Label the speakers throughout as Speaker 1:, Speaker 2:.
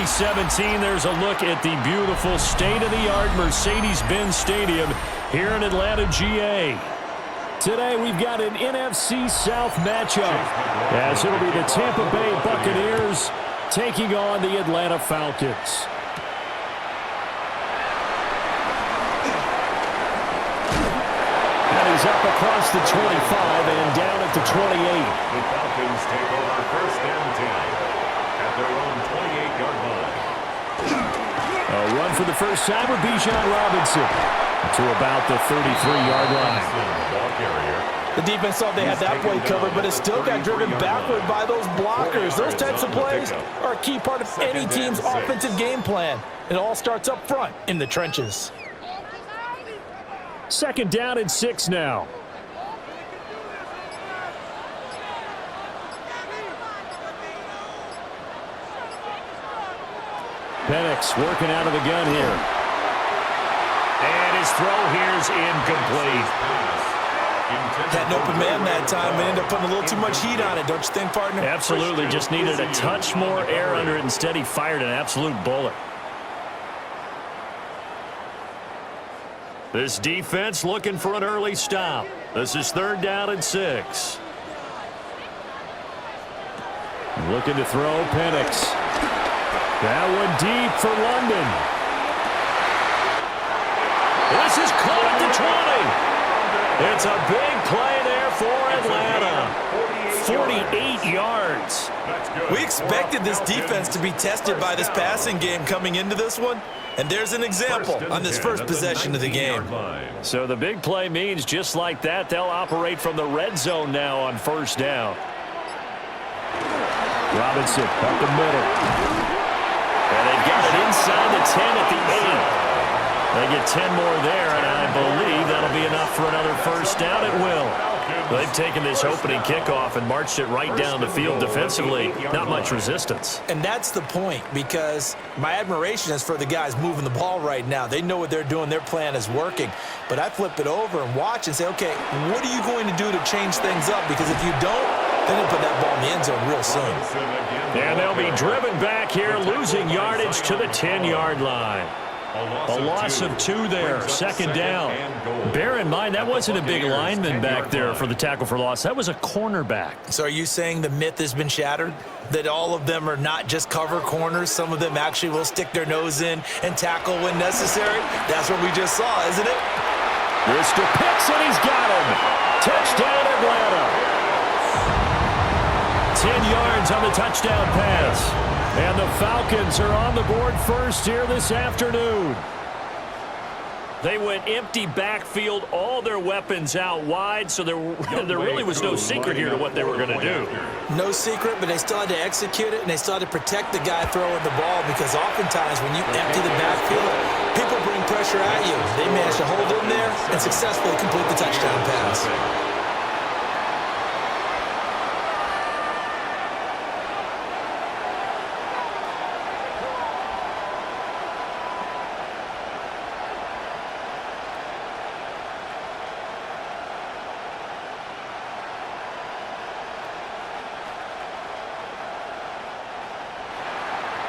Speaker 1: 2017, there's a look at the beautiful state-of-the-art Mercedes-Benz Stadium here in Atlanta, GA. Today, we've got an NFC South matchup, as it'll be the Tampa Bay Buccaneers taking on the Atlanta Falcons. And he's up across the 25 and down at the 28.
Speaker 2: The Falcons take over 1st and 10 at their own 28-yard line.
Speaker 1: A run for the first time with Bijan Robinson to about the 33-yard line.
Speaker 3: The defense thought they had that play covered, but it still got driven backward by those blockers. Those types of plays are a key part of any team's offensive game plan. It all starts up front in the trenches.
Speaker 1: 2nd down and 6 now. Penix working out of the gun here. And his throw here's incomplete.
Speaker 3: Had an open man that time and ended up putting a little too much heat on it, don't you think, partner?
Speaker 1: Absolutely. Just needed a touch more air under it. Instead, he fired an absolute bullet. This defense looking for an early stop. This is 3rd down and 6. Looking to throw, Penix. That one deep for London. This is caught at the 20. It's a big play there for Atlanta. 48 yards.
Speaker 3: We expected this defense to be tested by this passing game coming into this one, and there's an example on this first possession of the game.
Speaker 1: So the big play means just like that, they'll operate from the red zone now on 1st down. Robinson up the middle. And they've got it inside the 10 at the 8. They get 10 more there, and I believe that'll be enough for another 1st down. It will. They've taken this opening kickoff and marched it right down the field defensively. Not much resistance.
Speaker 3: And that's the point, because my admiration is for the guys moving the ball right now. They know what they're doing. Their plan is working. But I flip it over and watch and say, okay, what are you going to do to change things up? Because if you don't, then they'll put that ball in the end zone real soon.
Speaker 1: And they'll be driven back here, losing yardage to the 10-yard line. A loss of 2 there, 2nd down. Bear in mind, that wasn't a big lineman back there for the tackle for loss. That was a cornerback.
Speaker 3: So are you saying the myth has been shattered? That all of them are not just cover corners? Some of them actually will stick their nose in and tackle when necessary? That's what we just saw, isn't it?
Speaker 1: Mr. Pitts, and he's got him. Touchdown, Atlanta. 10 yards on the touchdown pass. And the Falcons are on the board first here this afternoon. They went empty backfield, all their weapons out wide, so there really was no secret here to what they were going to do.
Speaker 3: No secret, but they still had to execute it, and they still had to protect the guy throwing the ball, because oftentimes when you empty the backfield, people bring pressure at you. They managed to hold in there and successfully complete the touchdown pass.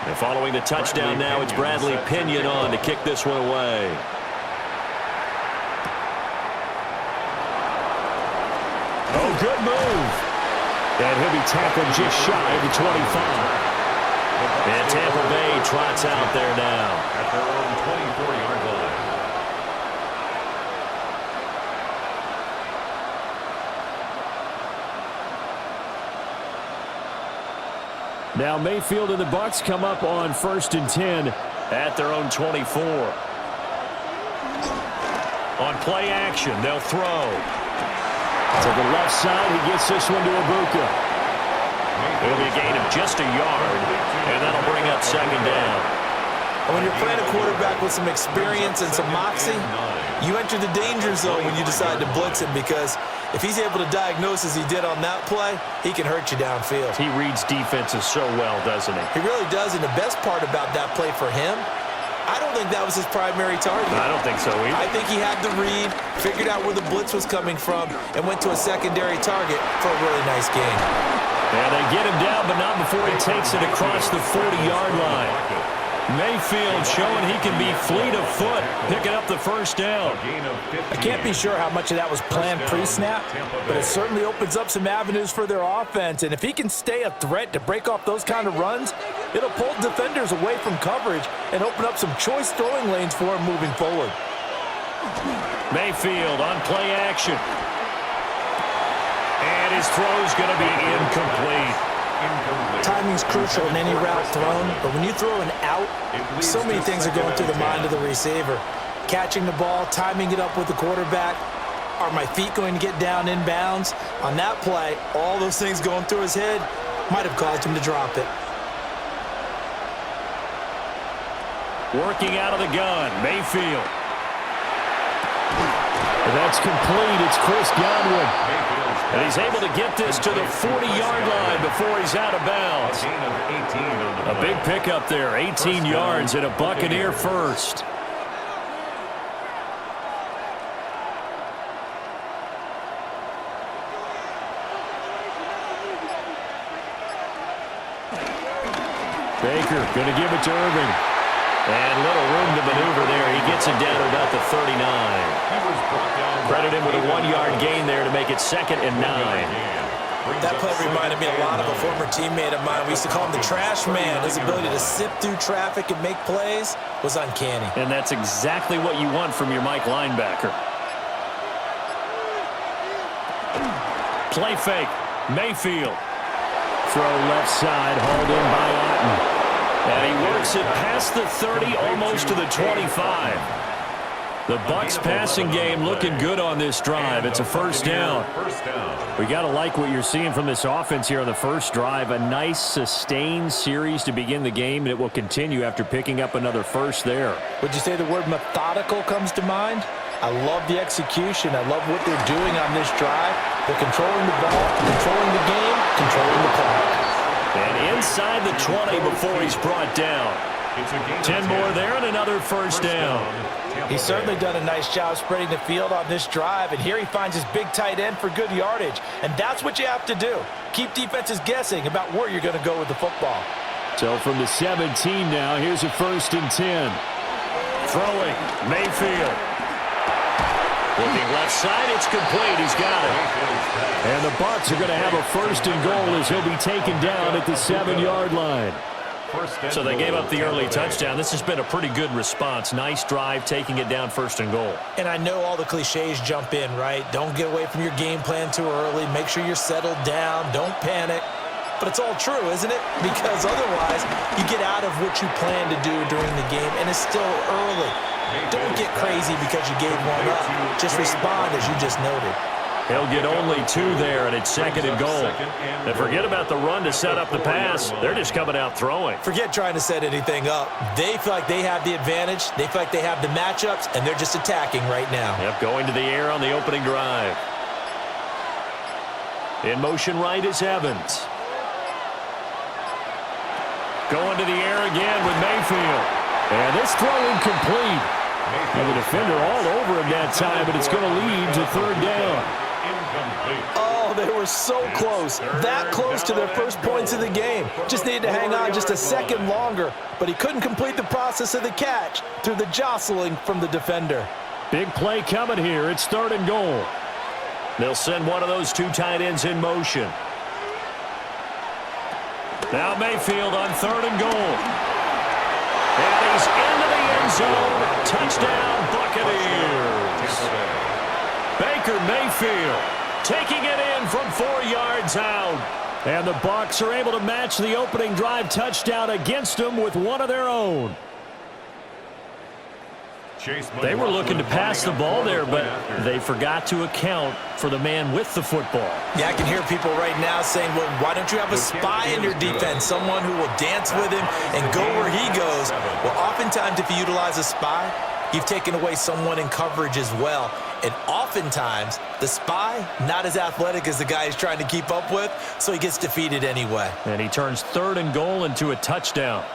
Speaker 1: And following the touchdown now, it's Bradley Pinion on to kick this one away. Oh, good move. And he'll be tackled just shy of the 25. And Tampa Bay trots out there now.
Speaker 2: At their own 24-yard line.
Speaker 1: Now Mayfield and the Bucs come up on 1st and 10 at their own 24. On play action, they'll throw. To the left side, he gets this one to Ibuka. It'll be a gain of just a yard, and that'll bring up 2nd down.
Speaker 3: When you're playing a quarterback with some experience and some moxie, you enter the danger zone when you decide to blitz him, because if he's able to diagnose as he did on that play, he can hurt you downfield.
Speaker 1: He reads defenses so well, doesn't he?
Speaker 3: He really does, and the best part about that play for him, I don't think that was his primary target.
Speaker 1: I don't think so either.
Speaker 3: I think he had the read, figured out where the blitz was coming from, and went to a secondary target for a really nice gain.
Speaker 1: And they get him down, but not before he takes it across the 40-yard line. Mayfield showing he can be fleet of foot, picking up the first down.
Speaker 3: I can't be sure how much of that was planned pre-snap, but it certainly opens up some avenues for their offense. And if he can stay a threat to break off those kind of runs, it'll pull defenders away from coverage and open up some choice throwing lanes for him moving forward.
Speaker 1: Mayfield on play action. And his throw's going to be incomplete.
Speaker 3: Timing's crucial in any route thrown, but when you throw an out, so many things are going through the mind of the receiver. Catching the ball, timing it up with the quarterback. Are my feet going to get down in bounds? On that play, all those things going through his head might have caused him to drop it.
Speaker 1: Working out of the gun, Mayfield. That's complete. It's Chris Godwin. And he's able to get this to the 40-yard line before he's out of bounds. A big pickup there, 18 yards and a Buccaneer first. Baker going to give it to Irving. And little room to maneuver there. He gets it down to about the 39. Credit him with a 1-yard gain there to make it 2nd and 9.
Speaker 3: That play reminded me a lot of a former teammate of mine. We used to call him the trash man. His ability to sift through traffic and make plays was uncanny.
Speaker 1: And that's exactly what you want from your Mike linebacker. Play fake. Mayfield. Throw left side, hauled in by Otten. And he works it past the 30, almost to the 25. The Bucs passing game looking good on this drive. It's a first down. We got to like what you're seeing from this offense here on the first drive. A nice, sustained series to begin the game, and it will continue after picking up another first there.
Speaker 3: Would you say the word methodical comes to mind? I love the execution. I love what they're doing on this drive. They're controlling the ball, controlling the game, controlling the clock.
Speaker 1: And inside the 20 before he's brought down. 10 more there and another first down.
Speaker 3: He's certainly done a nice job spreading the field on this drive, and here he finds his big tight end for good yardage. And that's what you have to do. Keep defenses guessing about where you're going to go with the football.
Speaker 1: So from the 17 now, here's a 1st and 10. Throwing, Mayfield. Looking left side, it's complete. He's got it. And the Bucs are going to have a 1st and goal as he'll be taken down at the 7-yard line. So they gave up the early touchdown. This has been a pretty good response. Nice drive, taking it down 1st and goal.
Speaker 3: And I know all the cliches jump in, right? Don't get away from your game plan too early. Make sure you're settled down. Don't panic. But it's all true, isn't it? Because otherwise, you get out of what you plan to do during the game, and it's still early. Don't get crazy because you gave one up. Just respond as you just noted.
Speaker 1: He'll get only 2 there, and it's 2nd and goal. And forget about the run to set up the pass. They're just coming out throwing.
Speaker 3: Forget trying to set anything up. They feel like they have the advantage. They feel like they have the matchups, and they're just attacking right now.
Speaker 1: Yep, going to the air on the opening drive. In motion right is Evans. Going to the air again with Mayfield. And this throw incomplete. And the defender all over him that time, but it's going to lead to 3rd down.
Speaker 3: Oh, they were so close. That close to their first points of the game. Just needed to hang on just a second longer, but he couldn't complete the process of the catch through the jostling from the defender.
Speaker 1: Big play coming here. It's 3rd and goal. They'll send one of those 2 tight ends in motion. Now Mayfield on 3rd and goal. And he's into the end zone. Touchdown, Buccaneers. Baker Mayfield taking it in from 4 yards out. And the Bucs are able to match the opening drive touchdown against them with one of their own. They were looking to pass the ball there, but they forgot to account for the man with the football.
Speaker 3: Yeah, I can hear people right now saying, well, why don't you have a spy in your defense, someone who will dance with him and go where he goes? Well, oftentimes if you utilize a spy, you've taken away someone in coverage as well. And oftentimes, the spy, not as athletic as the guy he's trying to keep up with, so he gets defeated anyway.
Speaker 1: And he turns 3rd and goal into a touchdown.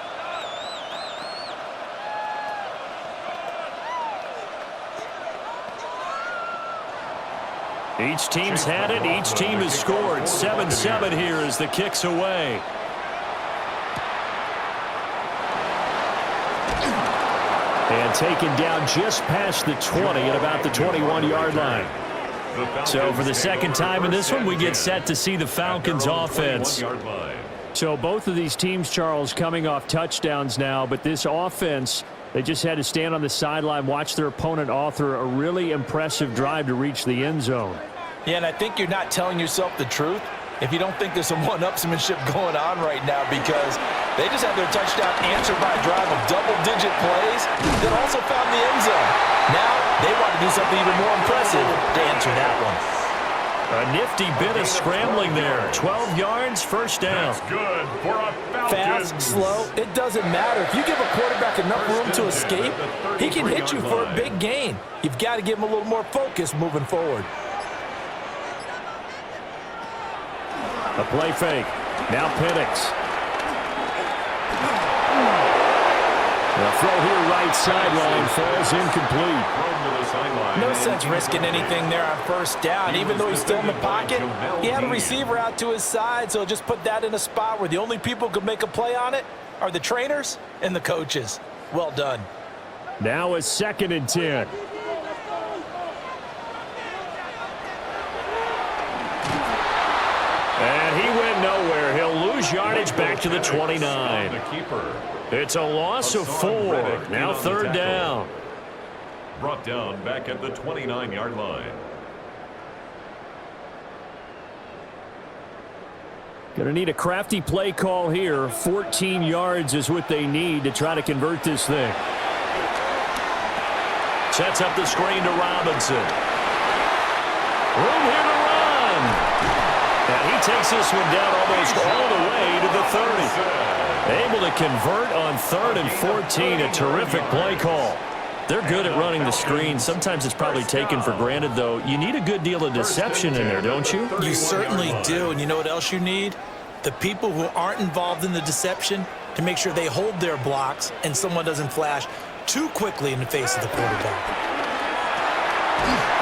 Speaker 1: Each team's had it. Each team has scored. 7-7 here as the kick's away. And taken down just past the 20 at about the 21-yard line. So for the second time in this one, we get set to see the Falcons offense. So both of these teams, Charles, coming off touchdowns now, but this offense, they just had to stand on the sideline, watch their opponent author a really impressive drive to reach the end zone.
Speaker 3: Yeah, and I think you're not telling yourself the truth if you don't think there's some one-upsmanship going on right now, because they just had their touchdown answered by a drive of double-digit plays that also found the end zone. Now they want to do something even more impressive to answer that one.
Speaker 1: A nifty bit of scrambling there. 12 yards, first down.
Speaker 2: That's good for a Falcons.
Speaker 3: Fast, slow, it doesn't matter. If you give a quarterback enough room to escape, he can hit you for a big gain. You've got to give him a little more focus moving forward.
Speaker 1: A play fake. Now Penix. The throw here right sideline falls incomplete.
Speaker 3: No sense risking anything there on first down. Even though he's still in the pocket, he had a receiver out to his side, so just put that in a spot where the only people who could make a play on it are the trainers and the coaches. Well done.
Speaker 1: Now a 2nd and 10. And he went nowhere. He'll lose yardage back to the 29. It's a loss of 4. Now 3rd down.
Speaker 2: Brought down back at the 29-yard line.
Speaker 1: Going to need a crafty play call here. 14 yards is what they need to try to convert this thing. Sets up the screen to Robinson. Room here to run. And he takes this one down almost all the way to the 30. Able to convert on 3rd and 14. A terrific play call. They're good at running the screen. Sometimes it's probably taken for granted, though. You need a good deal of deception in there, don't you?
Speaker 3: You certainly do. And you know what else you need? The people who aren't involved in the deception to make sure they hold their blocks and someone doesn't flash too quickly in the face of the quarterback.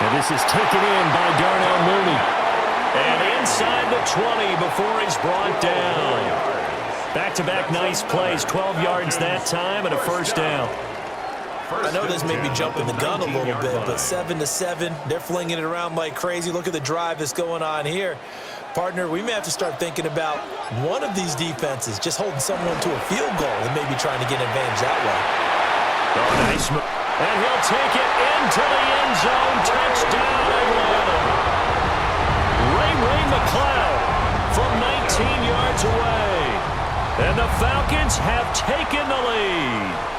Speaker 1: And this is taken in by Darnell Mooney. And inside the 20 before he's brought down. Back-to-back nice plays. 12 yards that time and a first down.
Speaker 3: I know this may be jumping the gun a little bit, but 7-7, they're flinging it around like crazy. Look at the drive that's going on here. Partner, we may have to start thinking about one of these defenses just holding someone to a field goal and maybe trying to get an advantage that way.
Speaker 1: Oh, nice move. And he'll take it into the end zone. Touchdown, Atlanta. Ray McCloud from 19 yards away. And the Falcons have taken the lead.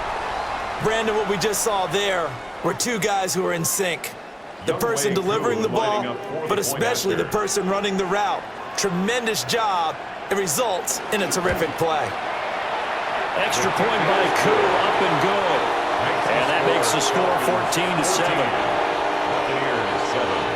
Speaker 3: Brandon, what we just saw there were two guys who are in sync. The person delivering the ball, but especially the person running the route. Tremendous job. It results in a terrific play.
Speaker 1: Extra point by Koo, up and good. And that makes the score 14-7.
Speaker 2: Buccaneers 7.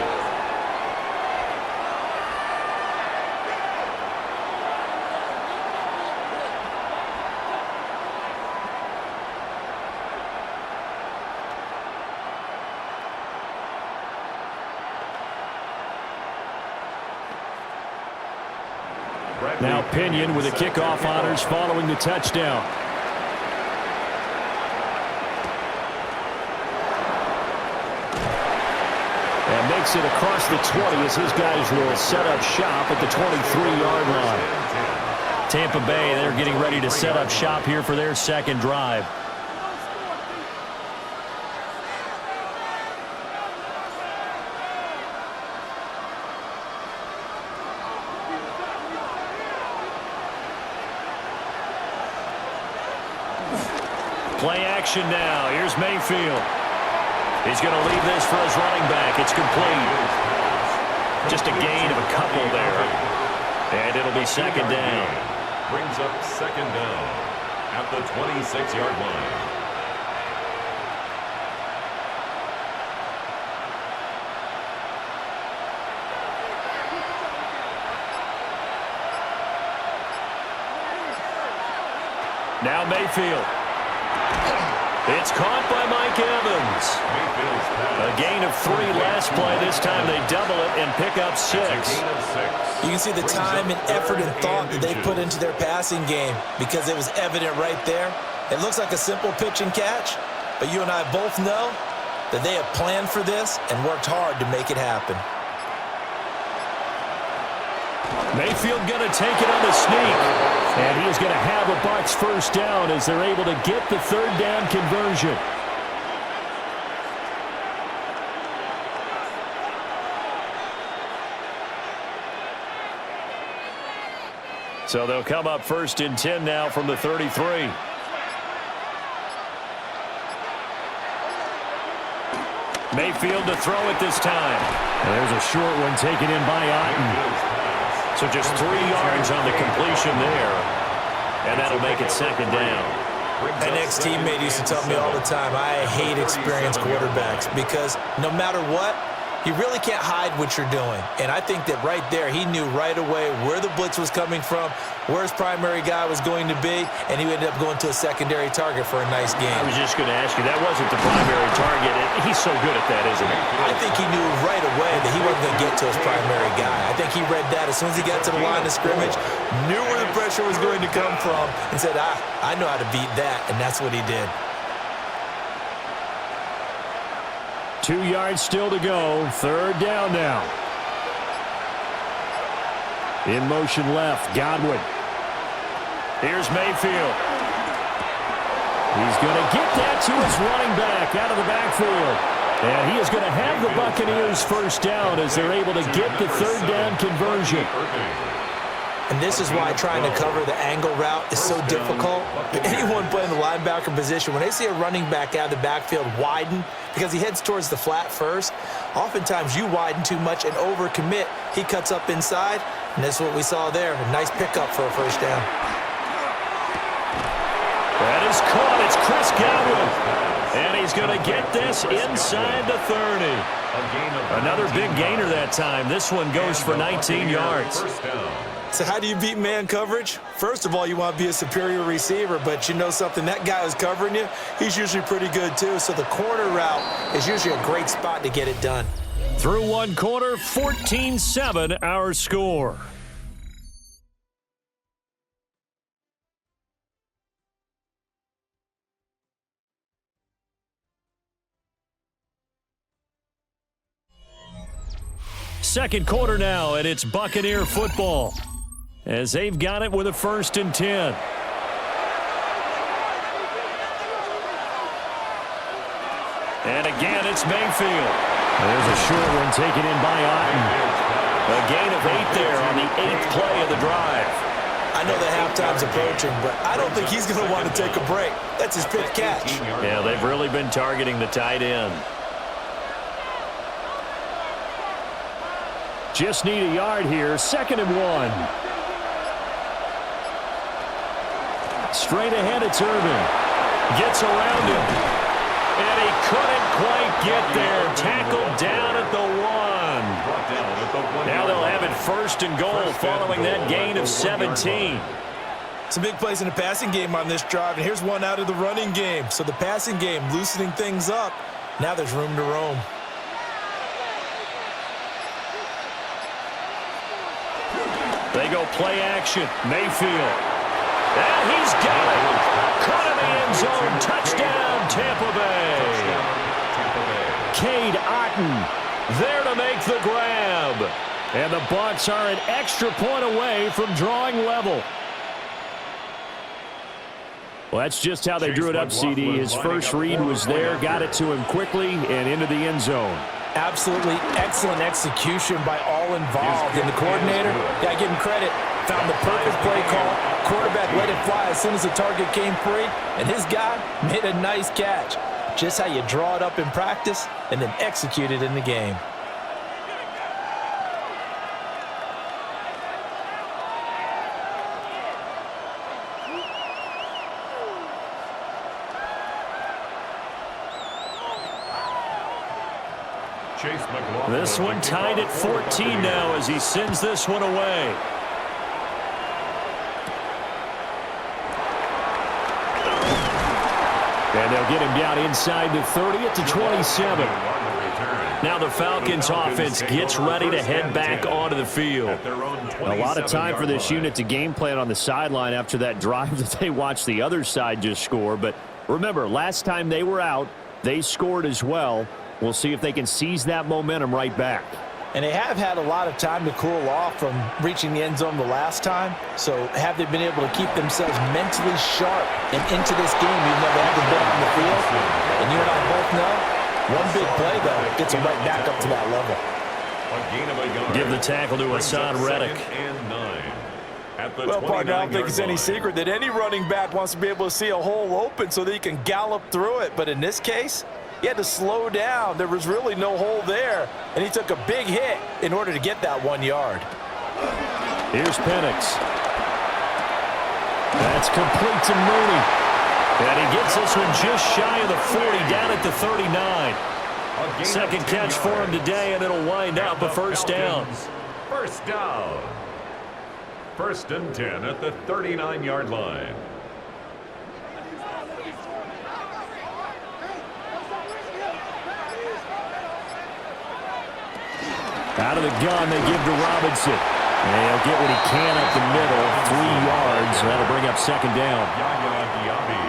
Speaker 1: Now Pinion with the kickoff honors following the touchdown. And makes it across the 20 as his guys will set up shop at the 23-yard line. Tampa Bay, they're getting ready to set up shop here for their second drive. Play action now. Here's Mayfield. He's going to leave this for his running back. It's complete. Just a gain of a couple there. And it'll be 2nd down.
Speaker 2: Brings up 2nd down at the 26-yard line.
Speaker 1: Now Mayfield. It's caught by Mike Evans. A gain of 3 last play. This time they double it and pick up 6.
Speaker 3: You can see the time and effort and thought that they put into their passing game because it was evident right there. It looks like a simple pitch and catch, but you and I both know that they have planned for this and worked hard to make it happen.
Speaker 1: Mayfield going to take it on the sneak. And he is going to have a Bucs first down as they're able to get the third down conversion. So they'll come up 1st and 10 now from the 33. Mayfield to throw it this time. And there's a short one taken in by Otten. So just 3 yards on the completion there. And that'll make it 2nd down.
Speaker 3: An ex-teammate used to tell me all the time, I hate experienced quarterbacks because no matter what, you really can't hide what you're doing. And I think that right there, he knew right away where the blitz was coming from, where his primary guy was going to be, and he ended up going to a secondary target for a nice game.
Speaker 1: I was just going to ask you, that wasn't the primary target. He's so good at that, isn't he?
Speaker 3: I think he knew right away that he wasn't going to get to his primary guy. I think he read that as soon as he got to the line of scrimmage, knew where the pressure was going to come from, and said, I know how to beat that, and that's what he did.
Speaker 1: 2 yards still to go. 3rd down now. In motion left, Godwin. Here's Mayfield. He's going to get that to his running back out of the backfield. And he is going to have the Buccaneers first down as they're able to get the 3rd down conversion.
Speaker 3: And this is why trying to cover the angle route is so difficult. Anyone playing the linebacker position, when they see a running back out of the backfield widen, because he heads towards the flat first, oftentimes you widen too much and overcommit. He cuts up inside, and that's what we saw there. A nice pickup for a first down.
Speaker 1: That is caught. It's Chris Godwin. And he's going to get this inside the 30. Another big gainer that time. This one goes for 19 yards.
Speaker 3: So how do you beat man coverage? First of all, you want to be a superior receiver, but you know something, that guy who's covering you, he's usually pretty good too. So the corner route is usually a great spot to get it done.
Speaker 1: Through one quarter, 14-7 our score. Second quarter now, and it's Buccaneer football as they've got it with a 1st and 10. And again, it's Mayfield. There's a short one taken in by Otten. A gain of 8 there on the 8th play of the drive.
Speaker 3: I know that halftime's approaching, but I don't think he's going to want to take a break. That's his 5th catch.
Speaker 1: Yeah, they've really been targeting the tight end. Just need a yard here. 2nd and 1. Straight ahead, it's Irvin. Gets around him. And he couldn't quite get there. Tackled down at the 1. Now they'll have it 1st and goal following that gain of 17.
Speaker 3: Some big plays in the passing game on this drive, and here's one out of the running game. So the passing game loosening things up. Now there's room to roam.
Speaker 1: They go play action. Mayfield. And he's got it. Caught in the end zone. Touchdown, Tampa Bay. Cade Otten there to make the grab. And the Bucs are an extra point away from drawing level. Well, that's just how they drew it up, CD. His first read was there, got it to him quickly, and into the end zone.
Speaker 3: Absolutely excellent execution by all involved. And the coordinator, got to give him credit, found the perfect play call. Quarterback let it fly as soon as the target came free, and his guy made a nice catch. Just how you draw it up in practice and then execute it in the game.
Speaker 1: This one tied at 14 now as he sends this one away. And they'll get him down inside the 30 at the 27. Now the Falcons offense gets ready to head back onto the field.
Speaker 4: A lot of time for this unit to game plan on the sideline after that drive that they watched the other side just score. But remember, last time they were out, they scored as well. We'll see if they can seize that momentum right back.
Speaker 3: And they have had a lot of time to cool off from reaching the end zone the last time. So have they been able to keep themselves mentally sharp and into this game even though they haven't been on the field? And you and I both know, one big play, though, gets them right back up to that level.
Speaker 1: Give the tackle to Hassan Reddick.
Speaker 3: Well, partner, I don't think it's any secret that any running back wants to be able to see a hole open so that he can gallop through it. But in this case, he had to slow down. There was really no hole there, and he took a big hit in order to get that 1 yard.
Speaker 1: Here's Penix. That's complete to Mooney. And he gets this one just shy of the 40, down at the 39. Second catch for him today, and it'll wind up a first down.
Speaker 2: First down. 1st and 10 at the 39-yard line.
Speaker 1: Out of the gun, they give to Robinson. And he'll get what he can up the middle, 3 yards. That'll bring up second down.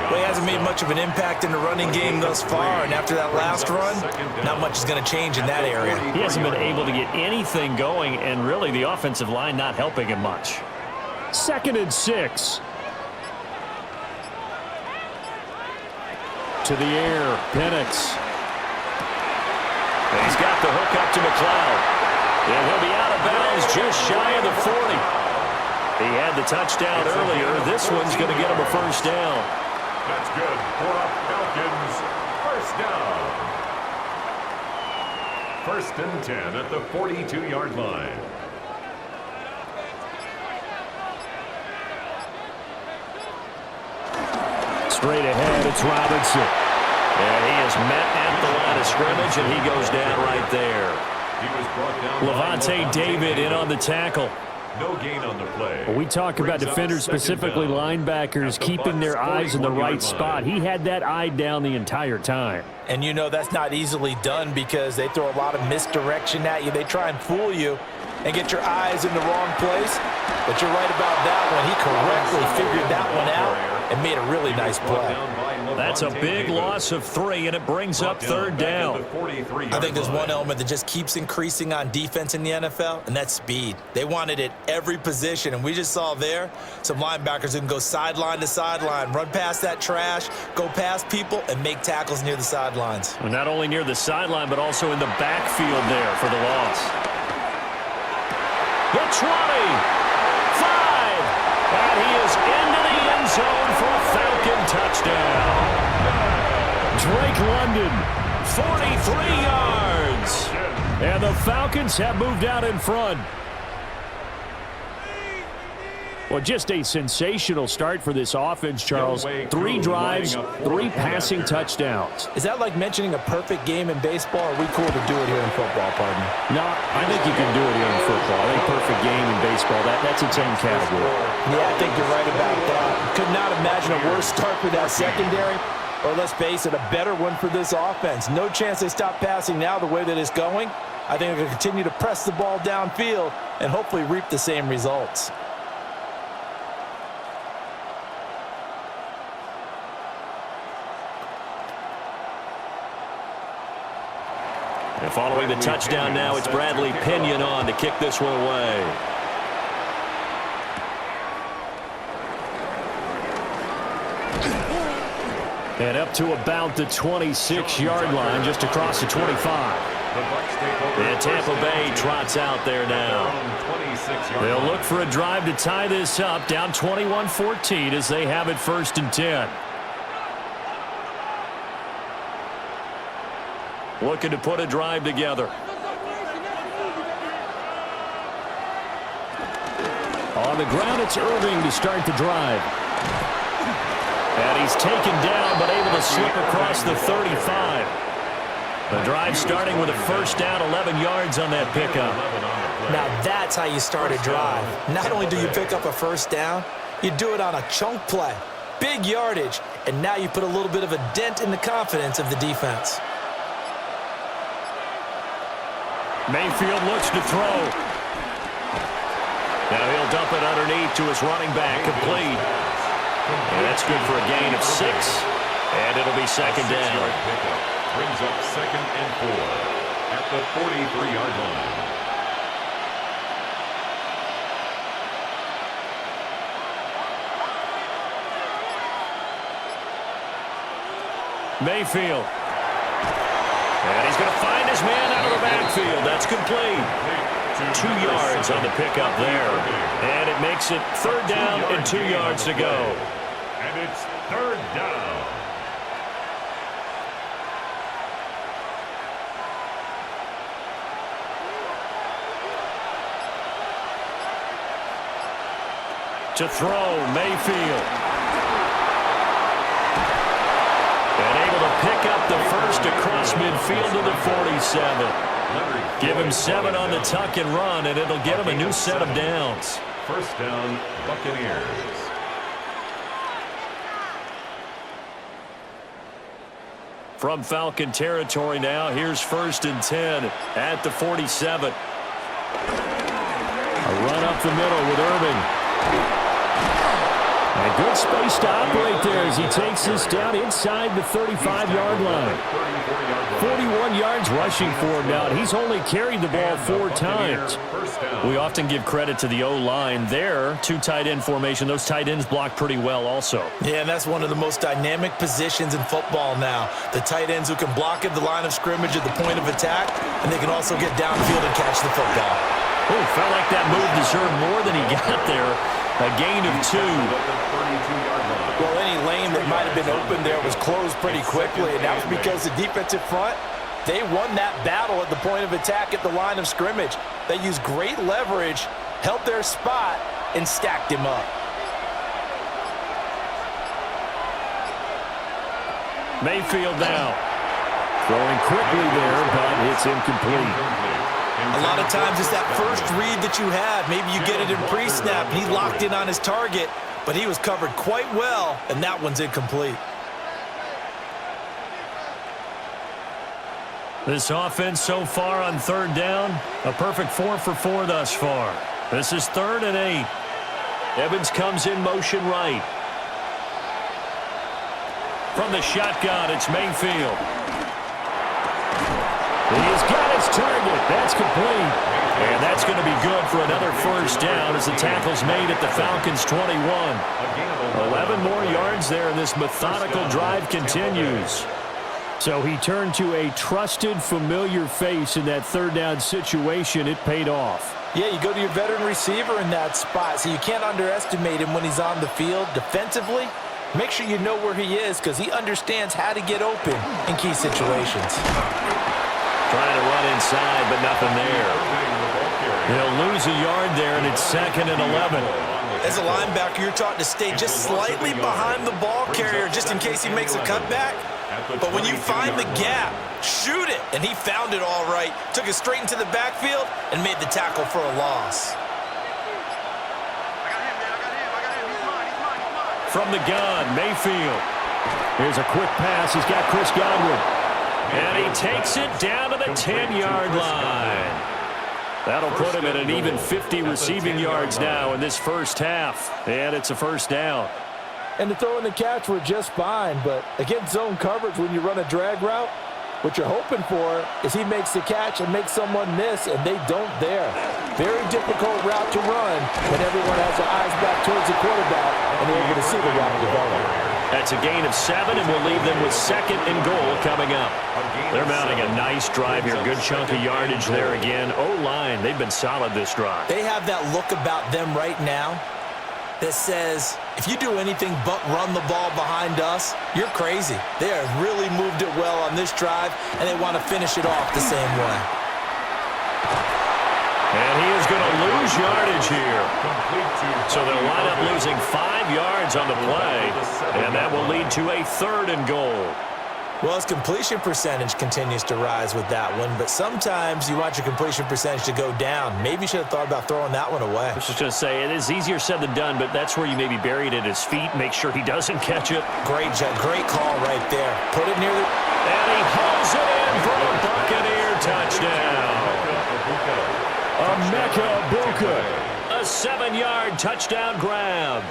Speaker 3: Well, he hasn't made much of an impact in the running game thus far, and after that last run, not much is going to change in that area.
Speaker 1: He hasn't been able to get anything going, and really the offensive line not helping him much. 2nd and 6. To the air, Penix. And he's got the hook up to McLeod. And he'll be out of bounds just shy of the 40. He had the touchdown earlier. This one's going to get him a first down.
Speaker 2: That's good for a Falcons first down. 1st and 10 at the 42-yard line.
Speaker 1: Straight ahead, it's Robinson. And he is met at the line of scrimmage, and he goes down right there.
Speaker 2: He was brought down.
Speaker 1: Levante David in on the tackle.
Speaker 2: No gain on the play.
Speaker 4: Well, we talk about defenders, specifically linebackers, keeping their eyes in the right spot. He had that eye down the entire time.
Speaker 3: And you know that's not easily done because they throw a lot of misdirection at you. They try and fool you and get your eyes in the wrong place. But you're right about that one. He correctly figured that one out and made a really nice play.
Speaker 1: That's a big loss of 3, and it brings up 3rd down.
Speaker 3: I think there's one element that just keeps increasing on defense in the NFL, and that's speed. They want it at every position, and we just saw there some linebackers who can go sideline to sideline, run past that trash, go past people, and make tackles near the sidelines.
Speaker 1: Well, not only near the sideline, but also in the backfield there for the loss. The 20, 5, and he is into the end zone for a Falcon touchdown. Drake London, 43 yards. And the Falcons have moved out in front. Well, just a sensational start for this offense, Charles. 3 drives, 3 passing touchdowns.
Speaker 3: Is that like mentioning a perfect game in baseball, or are we cool to do it here in football, partner?
Speaker 4: No, I think you can do it here in football. I think perfect game in baseball, that's its own category.
Speaker 3: Yeah, I think you're right about that. Could not imagine a worse start for that secondary, or let's face it, a better one for this offense. No chance they stop passing now the way that it's going. I think they're going to continue to press the ball downfield and hopefully reap the same results.
Speaker 1: And following the touchdown now, it's Bradley Pinion on to kick this one away. And up to about the 26-yard line, just across the 25. And Tampa Bay trots out there now. They'll look for a drive to tie this up, down 21-14 as they have it 1st and 10. Looking to put a drive together. On the ground, it's Irving to start the drive. And he's taken down, but able to slip across the 35. The drive starting with a first down, 11 yards on that pickup.
Speaker 3: Now that's how you start a drive. Not only do you pick up a first down, you do it on a chunk play. Big yardage, and now you put a little bit of a dent in the confidence of the defense.
Speaker 1: Mayfield looks to throw. Now he'll dump it underneath to his running back, complete. And that's good for a gain of 6, and it'll be second down.
Speaker 2: Pickup brings up 2nd and 4 at the 43-yard line.
Speaker 1: Mayfield. And he's going to find his man out of the backfield. That's complete. 2 yards on the pickup there. And it makes it 3rd down and 2 yards to go.
Speaker 2: And it's 3rd down.
Speaker 1: To throw, Mayfield. And able to pick up the first across midfield to the 47. Give him 7 on the tuck and run, and it'll get him a new set of downs.
Speaker 2: 1st down, Buccaneers.
Speaker 1: From Falcon territory now, here's 1st and 10 at the 47.
Speaker 4: A run up the middle with Irving. A good space to operate there as he takes this down inside the 35-yard line. 41 yards rushing for him now, and he's only carried the ball 4 times.
Speaker 1: We often give credit to the O-line there. 2 tight end formation. Those tight ends block pretty well also.
Speaker 3: Yeah, and that's one of the most dynamic positions in football now. The tight ends who can block at the line of scrimmage at the point of attack, and they can also get downfield and catch the football.
Speaker 1: Oh, felt like that move deserved more than he got there. A gain of 2.
Speaker 3: Well, any lane that might have been open there was closed pretty quickly, and that was because the defensive front, they won that battle at the point of attack at the line of scrimmage. They used great leverage, held their spot, and stacked him up.
Speaker 1: Mayfield now.
Speaker 4: Throwing quickly there, but it's incomplete.
Speaker 3: A lot of times it's that first read that you have. Maybe you get it in pre-snap, and he locked in on his target, but he was covered quite well, and that one's incomplete.
Speaker 1: This offense so far on 3rd down, a perfect 4 for 4 thus far. This is 3rd and 8. Evans comes in motion right. From the shotgun, it's Mayfield. He's got his target. That's complete. And that's going to be good for another 1st down as the tackle's made at the Falcons' 21. 11 more yards there, and this methodical drive continues.
Speaker 4: So he turned to a trusted, familiar face in that 3rd down situation. It paid off.
Speaker 3: Yeah, you go to your veteran receiver in that spot, so you can't underestimate him when he's on the field defensively. Make sure you know where he is because he understands how to get open in key situations.
Speaker 1: Trying to run inside, but nothing there. He'll lose a yard there, and it's 2nd and 11.
Speaker 3: As a linebacker, you're taught to stay just slightly behind the ball carrier just in case he makes a cutback. But when you find the gap, shoot it. And he found it all right. Took it straight into the backfield and made the tackle for a loss.
Speaker 1: From the gun, Mayfield.
Speaker 4: Here's a quick pass. He's got Chris Godwin.
Speaker 1: And he takes it down to the 10-yard line. That'll put him at an even 50 receiving yards now in this 1st half. And it's a 1st down.
Speaker 3: And the throw and the catch were just fine, but against zone coverage when you run a drag route, what you're hoping for is he makes the catch and makes someone miss, and they don't there. Very difficult route to run when everyone has their eyes back towards the quarterback and they're able to see the route develop.
Speaker 1: That's a gain of 7, and we'll leave them with 2nd and goal coming up. They're mounting a nice drive here. Good chunk of yardage there again. O-line, they've been solid this drive.
Speaker 3: They have that look about them right now that says, if you do anything but run the ball behind us, you're crazy. They have really moved it well on this drive, and they want to finish it off the same way.
Speaker 1: And he is going to lose yardage here. So they'll wind up losing 5 yards on the play, and that will lead to a 3rd and goal.
Speaker 3: Well, his completion percentage continues to rise with that one, but sometimes you want your completion percentage to go down. Maybe you should have thought about throwing that one away.
Speaker 1: I was just going to say, it is easier said than done, but that's where you maybe bury it at his feet, make sure he doesn't catch it.
Speaker 3: Great call right there. Put it near the...
Speaker 1: And he hauls it in for a Buccaneer touchdown. Emeka Buccaneers. A 7-yard touchdown grab.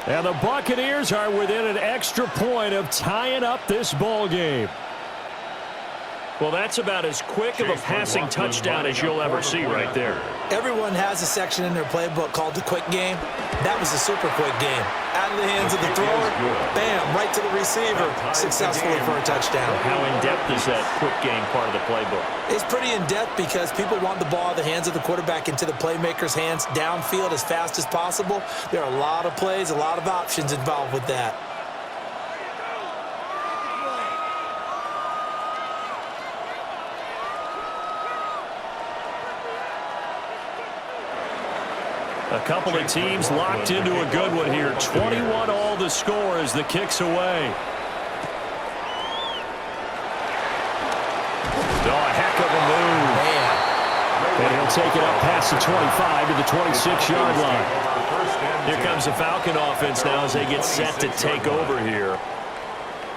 Speaker 1: And the Buccaneers are within an extra point of tying up this ball game. Well, that's about as quick of a passing touchdown as you'll ever see right there.
Speaker 3: Everyone has a section in their playbook called the quick game. That was a super quick game. Out of the hands of the thrower, bam, right to the receiver, successfully for a touchdown.
Speaker 1: How in-depth is that quick game part of the playbook?
Speaker 3: It's pretty in-depth because people want the ball out of the hands of the quarterback into the playmaker's hands downfield as fast as possible. There are a lot of plays, a lot of options involved with that.
Speaker 1: A couple of teams locked into a good one here. 21 all the score as the kick's away. Oh, a heck of a move. Man. And he'll take it up past the 25 to the 26-yard line. Here comes the Falcon offense now as they get set to take over here.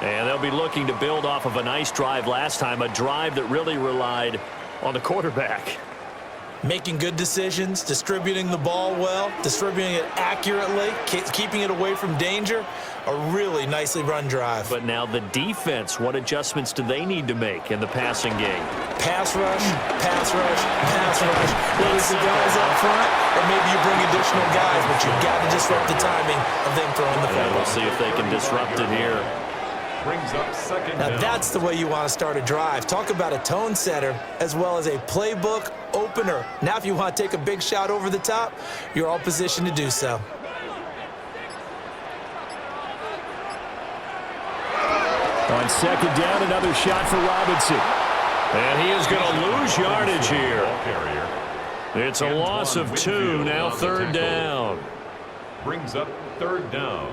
Speaker 1: And they'll be looking to build off of a nice drive last time, a drive that really relied on the quarterback.
Speaker 3: Making good decisions, distributing the ball well, distributing it accurately, keeping it away from danger. A really nicely run drive.
Speaker 1: But now the defense, what adjustments do they need to make in the passing game?
Speaker 3: Pass rush, pass rush, pass rush. Whether it's the guys up front or maybe you bring additional guys, but you've got to disrupt the timing of them throwing the football.
Speaker 1: We'll see if they can disrupt it here.
Speaker 2: Brings up second
Speaker 3: now
Speaker 2: down.
Speaker 3: That's the way you want to start a drive. Talk about a tone setter as well as a playbook opener. Now if you want to take a big shot over the top, you're all positioned to do so.
Speaker 1: On second down, another shot for Robinson. And he is going to lose yardage here. It's a loss of 2, now third down.
Speaker 2: Brings up third down.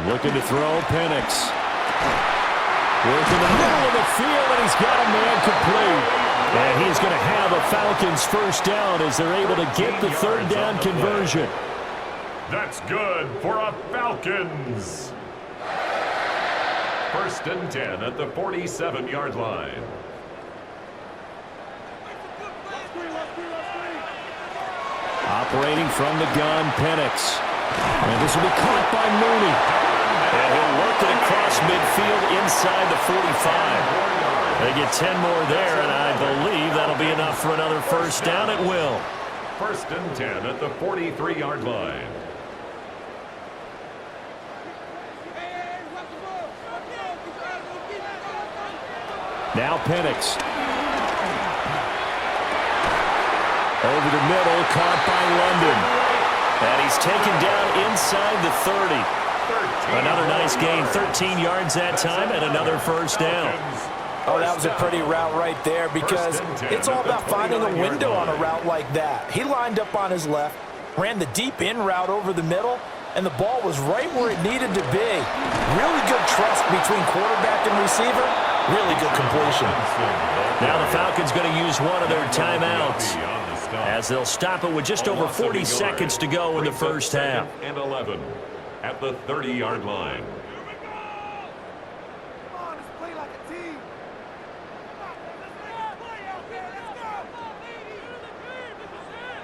Speaker 1: Looking to throw, Penix. Work in the middle of the field, and he's got a man complete. And he's going to have a Falcons first down as they're able to get the third down conversion.
Speaker 2: That's good for a Falcons. First and 10 at the 47-yard line.
Speaker 1: Operating from the gun, Penix. And this will be caught by Mooney. And he'll work it across midfield inside the 45. They get 10 more there, and I believe that'll be enough for another first down. It will.
Speaker 2: First and 10 at the 43-yard line.
Speaker 1: Now Penix. Over the middle, caught by London. And he's taken down inside the 30. Another nice gain, 13 yards that time, and another first down.
Speaker 3: Oh, that was a pretty route right there because it's all about finding a window on a route like that. He lined up on his left, ran the deep in route over the middle, and the ball was right where it needed to be. Really good trust between quarterback and receiver. Really good completion.
Speaker 1: Now the Falcons going to use one of their timeouts as they'll stop it with just over 40 seconds to go in the first half.
Speaker 2: And 11 at the 30-yard line.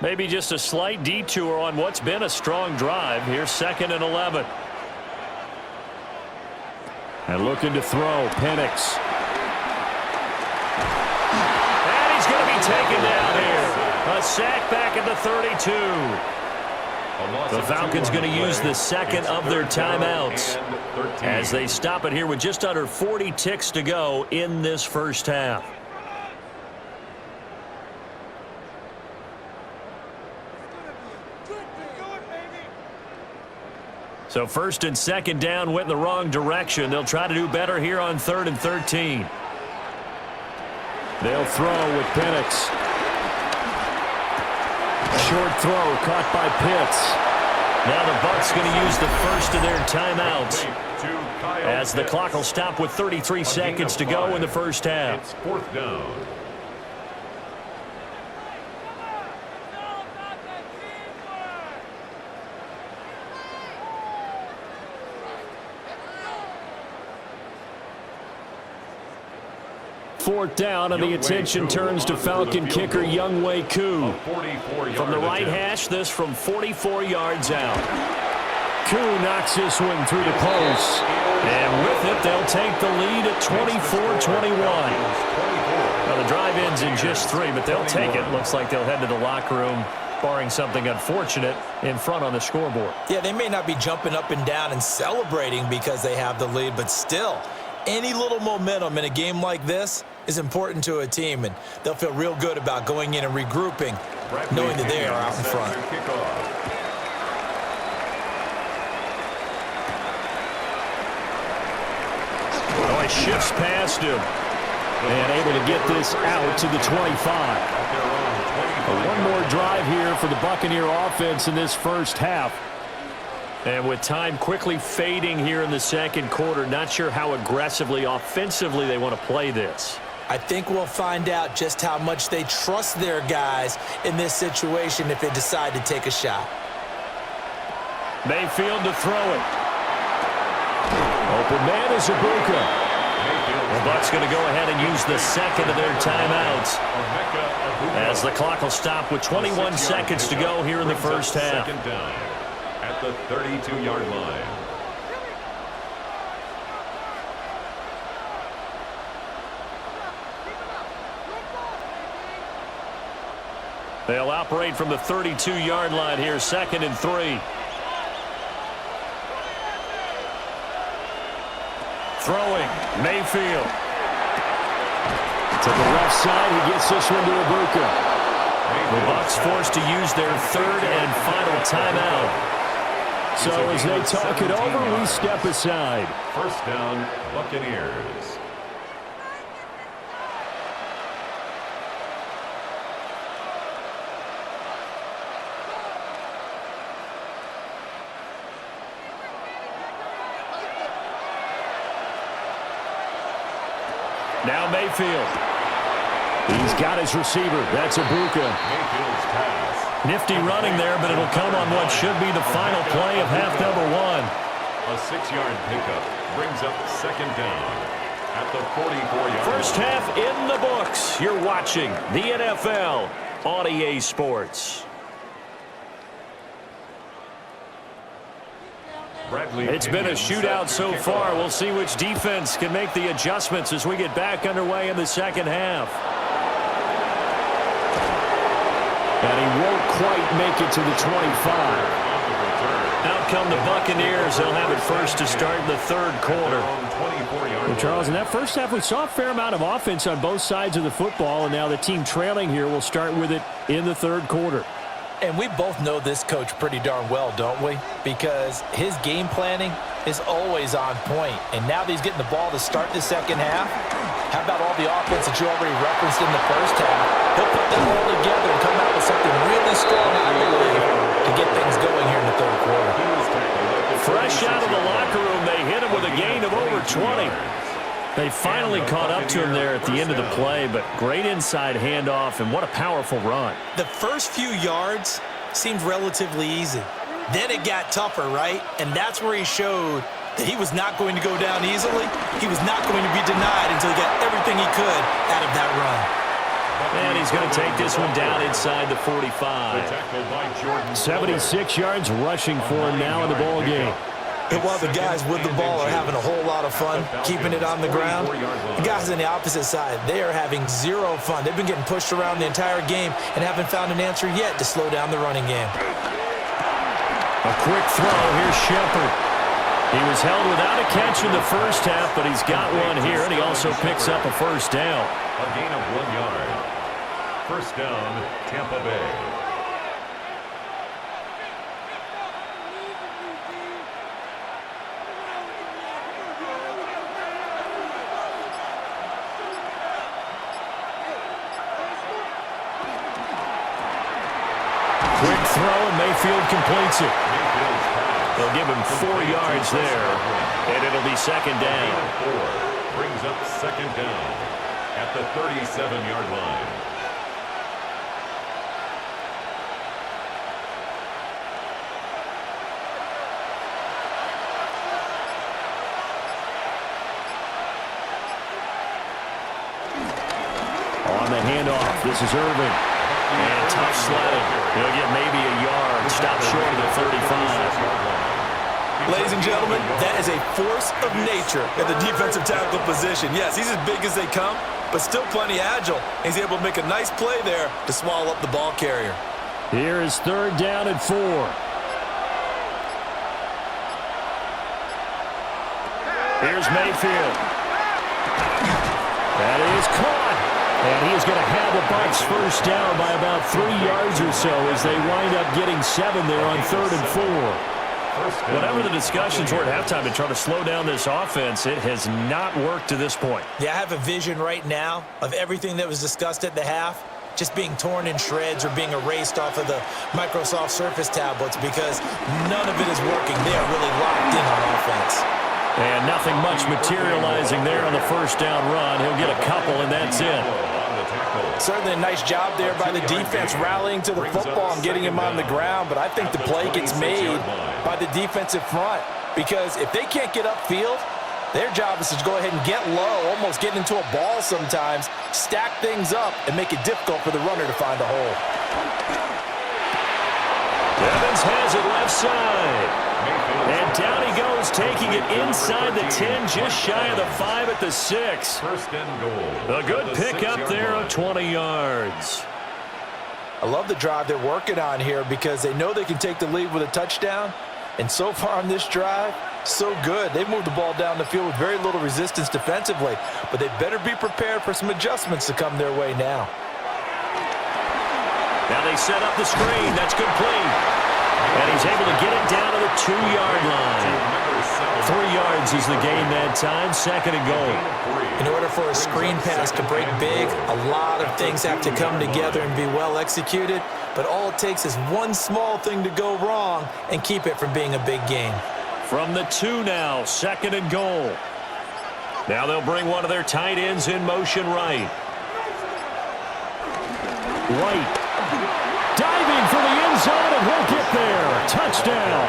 Speaker 1: Maybe just a slight detour on what's been a strong drive. Here's second and 11. And looking to throw, Penix. And he's going to be taken down here. A sack back at the 32. The Falcons going to use the second of their timeouts as they stop it here with just under 40 ticks to go in this first half. So first and second down went in the wrong direction. They'll try to do better here on 3rd and 13. They'll throw with Penix. Short throw caught by Pitts. Now the Bucs going to use the first of their timeouts as the clock will stop with 33 seconds to go in the first half.
Speaker 2: It's fourth down.
Speaker 1: Fourth down, and the attention turns to Falcon kicker Younghoe Koo. From the right hash, this from 44 yards out. Koo knocks this one through the post. And with it, they'll take the lead at 24-21. Now, the drive ends in just 3, but they'll take it. Looks like they'll head to the locker room, barring something unfortunate, in front on the scoreboard.
Speaker 3: Yeah, they may not be jumping up and down and celebrating because they have the lead, but still, any little momentum in a game like this is important to a team, and they'll feel real good about going in and regrouping, knowing that they are out in front.
Speaker 1: Oh, he shifts past him and able to get this out to the 25. One more drive here for the Buccaneer offense in this first half. And with time quickly fading here in the second quarter, not sure how aggressively, offensively they want to play this.
Speaker 3: I think we'll find out just how much they trust their guys in this situation if they decide to take a shot.
Speaker 1: Mayfield to throw it. Open man is Ibuka. The Bucs going to go ahead and use the second of their timeouts as the clock will stop with 21 seconds to go here in the first half.
Speaker 2: Second down at the 32-yard line.
Speaker 1: They'll operate from the 32-yard line here, 2nd and 3. Throwing, Mayfield. To the left side, he gets this one to Ibuka. The Bucs forced to use their 3rd and final timeout. So as they talk it over, we step aside.
Speaker 2: First down, Buccaneers.
Speaker 1: Now Mayfield. He's got his receiver. That's Ibuka.
Speaker 2: Mayfield's pass.
Speaker 1: Nifty running there, but it'll come on what should be the final play of half number 1.
Speaker 2: A 6-yard pickup brings up second down at the 44-yard line.
Speaker 1: First half in the books. You're watching the NFL on EA Sports. It's been a shootout so far. We'll see which defense can make the adjustments as we get back underway in the second half. And he won't quite make it to the 25. Out come the Buccaneers. They'll have it first to start the third quarter.
Speaker 4: Well, Charles, in that first half, we saw a fair amount of offense on both sides of the football, and now the team trailing here will start with it in the third quarter.
Speaker 3: And we both know this coach pretty darn well, don't we? Because his game planning is always on point. And now that he's getting the ball to start the second half, how about all the offense that you already referenced in the first half? He'll put them all together and come out with something really strong, I believe, to get things going here in the third quarter.
Speaker 1: Fresh out of the locker room, they hit him with a gain of over 20. They finally caught up to him there at the end of the play, but great inside handoff, and what a powerful run.
Speaker 3: The first few yards seemed relatively easy. Then it got tougher, right? And that's where he showed that he was not going to go down easily. He was not going to be denied until he got everything he could out of that run.
Speaker 1: And he's going to take this one down inside the 45.
Speaker 4: 76 yards rushing for him now in the ball game.
Speaker 3: And while the guys with the ball are having a whole lot of fun keeping it on the ground, the guys on the opposite side, they are having zero fun. They've been getting pushed around the entire game and haven't found an answer yet to slow down the running game.
Speaker 1: A quick throw. Here's Shepard. He was held without a catch in the first half, but he's got one here, and he also picks up a first down.
Speaker 2: A gain of 1 yard. First down, Tampa Bay.
Speaker 1: Quick throw, and Mayfield completes it. They'll give him 4 yards there, and it'll be second down.
Speaker 2: 4 brings up second down at the 37-yard line.
Speaker 1: On the handoff, this is Irving. And tough sledding. He'll get maybe a yard. Stop short of the 35.
Speaker 3: Ladies and gentlemen, that is a force of nature at the defensive tackle position. Yes, he's as big as they come, but still plenty agile. He's able to make a nice play there to swallow up the ball carrier.
Speaker 1: Here is third down and 4. Here's Mayfield. That is caught. And he's going to have the Bucs first down by about 3 yards or so as they wind up getting 7 there on third and 4. Whatever the discussions were at halftime to try to slow down this offense, it has not worked to this point.
Speaker 3: Yeah, I have a vision right now of everything that was discussed at the half just being torn in shreds or being erased off of the Microsoft Surface tablets because none of it is working. They are really locked in on offense.
Speaker 1: And nothing much materializing there on the first down run. He'll get a couple, and that's it.
Speaker 3: Certainly a nice job there by the defense rallying to the football and getting him on the ground, but I think the play gets made by the defensive front because if they can't get upfield, their job is to go ahead and get low, almost get into a ball sometimes, stack things up, and make it difficult for the runner to find a hole.
Speaker 1: Evans has it left side. And down he goes, taking it inside the 10, just shy of the 5 at the 6.
Speaker 2: First and goal.
Speaker 1: A good pick up there of 20 yards.
Speaker 3: I love the drive they're working on here because they know they can take the lead with a touchdown. And so far on this drive, so good. They've moved the ball down the field with very little resistance defensively, but they better be prepared for some adjustments to come their way now.
Speaker 1: Now they set up the screen. That's complete. And he's able to get it down to the 2-yard line. 3 yards is the gain that time. Second and goal.
Speaker 3: In order for a screen pass to break big, a lot of things have to come together and be well executed. But all it takes is one small thing to go wrong and keep it from being a big gain.
Speaker 1: From the 2 now, second and goal. Now they'll bring one of their tight ends in motion right. White. Diving for the end zone, and he'll get there. Touchdown.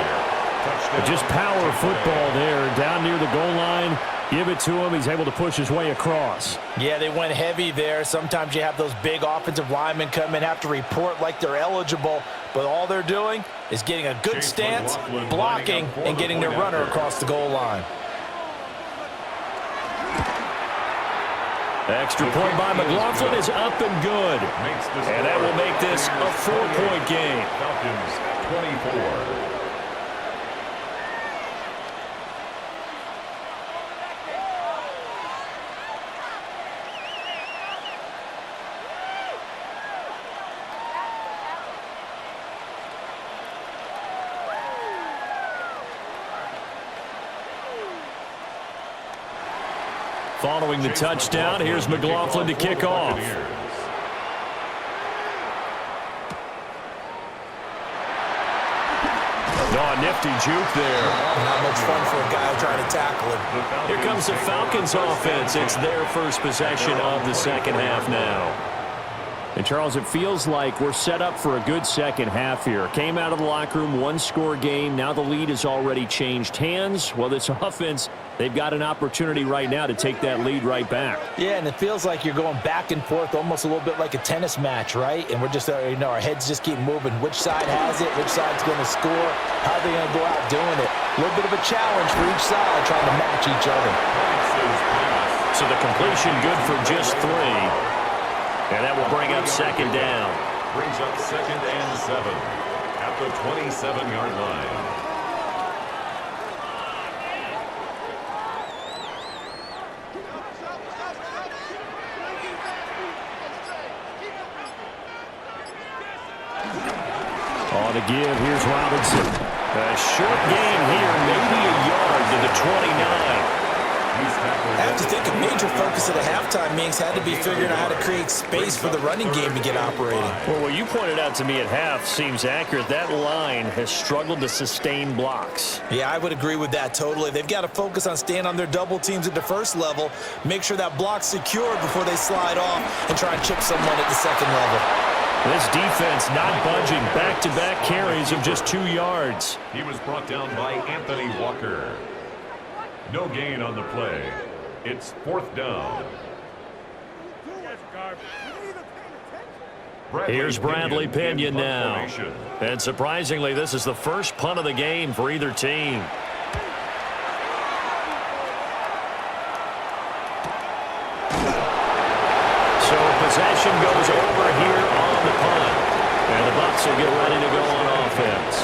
Speaker 1: Just power football there. Down near the goal line. Give it to him. He's able to push his way across.
Speaker 3: Yeah, they went heavy there. Sometimes you have those big offensive linemen come in, have to report like they're eligible. But all they're doing is getting a good stance, blocking, and getting their runner across the goal line.
Speaker 1: Extra point by McLaughlin is up and good. And that will make this a 4-point game.
Speaker 2: Falcons 24.
Speaker 1: Following the touchdown, here's McLaughlin to kick off. Oh, nifty juke there.
Speaker 3: Not much fun for a guy trying to tackle him.
Speaker 1: Here comes the Falcons offense. It's their first possession of the second half now.
Speaker 4: And, Charles, it feels like we're set up for a good second half here. Came out of the locker room, one-score game. Now the lead has already changed hands. Well, this offense, they've got an opportunity right now to take that lead right back.
Speaker 3: Yeah, and it feels like you're going back and forth almost a little bit like a tennis match, right? And we're just, our heads just keep moving. Which side has it? Which side's going to score? How are they going to go out doing it? A little bit of a challenge for each side trying to match each other.
Speaker 1: So the completion good for just 3. And that will bring up second down.
Speaker 2: Brings up second and 7 at the 27-yard line.
Speaker 1: On the give, here's Robinson. A short gain here, maybe a yard to the 29.
Speaker 3: have to think a major focus at the halftime means had to be figuring out how to create space for the running game to get operating.
Speaker 1: Well, what you pointed out to me at half seems accurate. That line has struggled to sustain blocks.
Speaker 3: Yeah, I would agree with that totally. They've got to focus on staying on their double teams at the first level, make sure that block's secure before they slide off and try and chip someone at the second level.
Speaker 1: This defense not budging. Back-to-back carries of just 2 yards.
Speaker 2: He was brought down by Anthony Walker. No gain on the play. It's 4th down.
Speaker 1: Here's Bradley Pena now. And surprisingly, this is the first punt of the game for either team. So possession goes over here on the punt. And the Bucs will get ready to go on offense.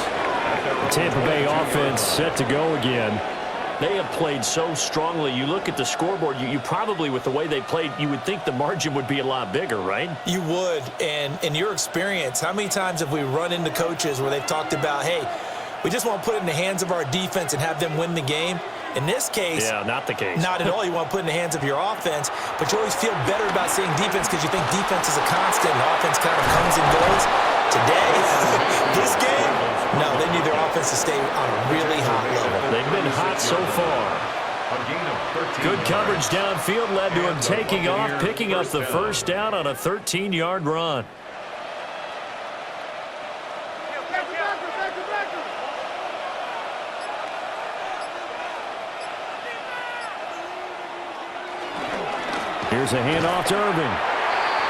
Speaker 1: The Tampa Bay offense set to go again. They have played so strongly. You look at the scoreboard, you probably, with the way they played, you would think the margin would be a lot bigger, right?
Speaker 3: You would. And in your experience, how many times have we run into coaches where they've talked about, hey, we just want to put it in the hands of our defense and have them win the game? In this case,
Speaker 1: yeah, not the case.
Speaker 3: Not at all. You want to put it in the hands of your offense, but you always feel better about saying defense because you think defense is a constant and offense kind of comes and goes. Today, this game, no, they need their offense to stay on a really hot level.
Speaker 1: They've been hot so far. Good coverage downfield led to him taking off, picking up the first down on a 13-yard run. Here's a handoff to Irving.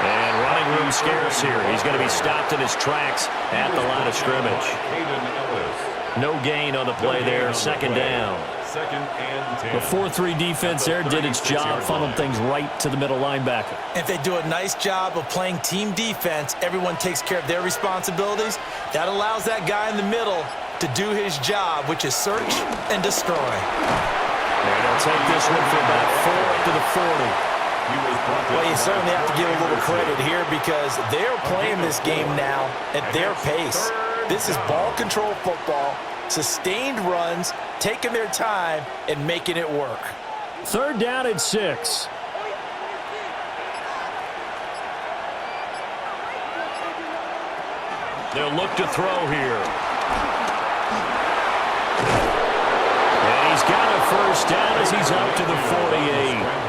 Speaker 1: And running room scarce here. He's going to be stopped in his tracks at the line of scrimmage. No gain on the play there. Second down. The 4-3 defense there did its job, funneled things right to the middle linebacker.
Speaker 3: If they do a nice job of playing team defense, everyone takes care of their responsibilities. That allows that guy in the middle to do his job, which is search and destroy.
Speaker 1: And they'll take this one for about 4 up to the 40.
Speaker 3: Well, you certainly have to give a little credit here because they're playing this game now at their pace. This is ball control football, sustained runs, taking their time, and making it work.
Speaker 1: 3rd down and 6. They'll look to throw here. And he's got a first down as he's up to the 48.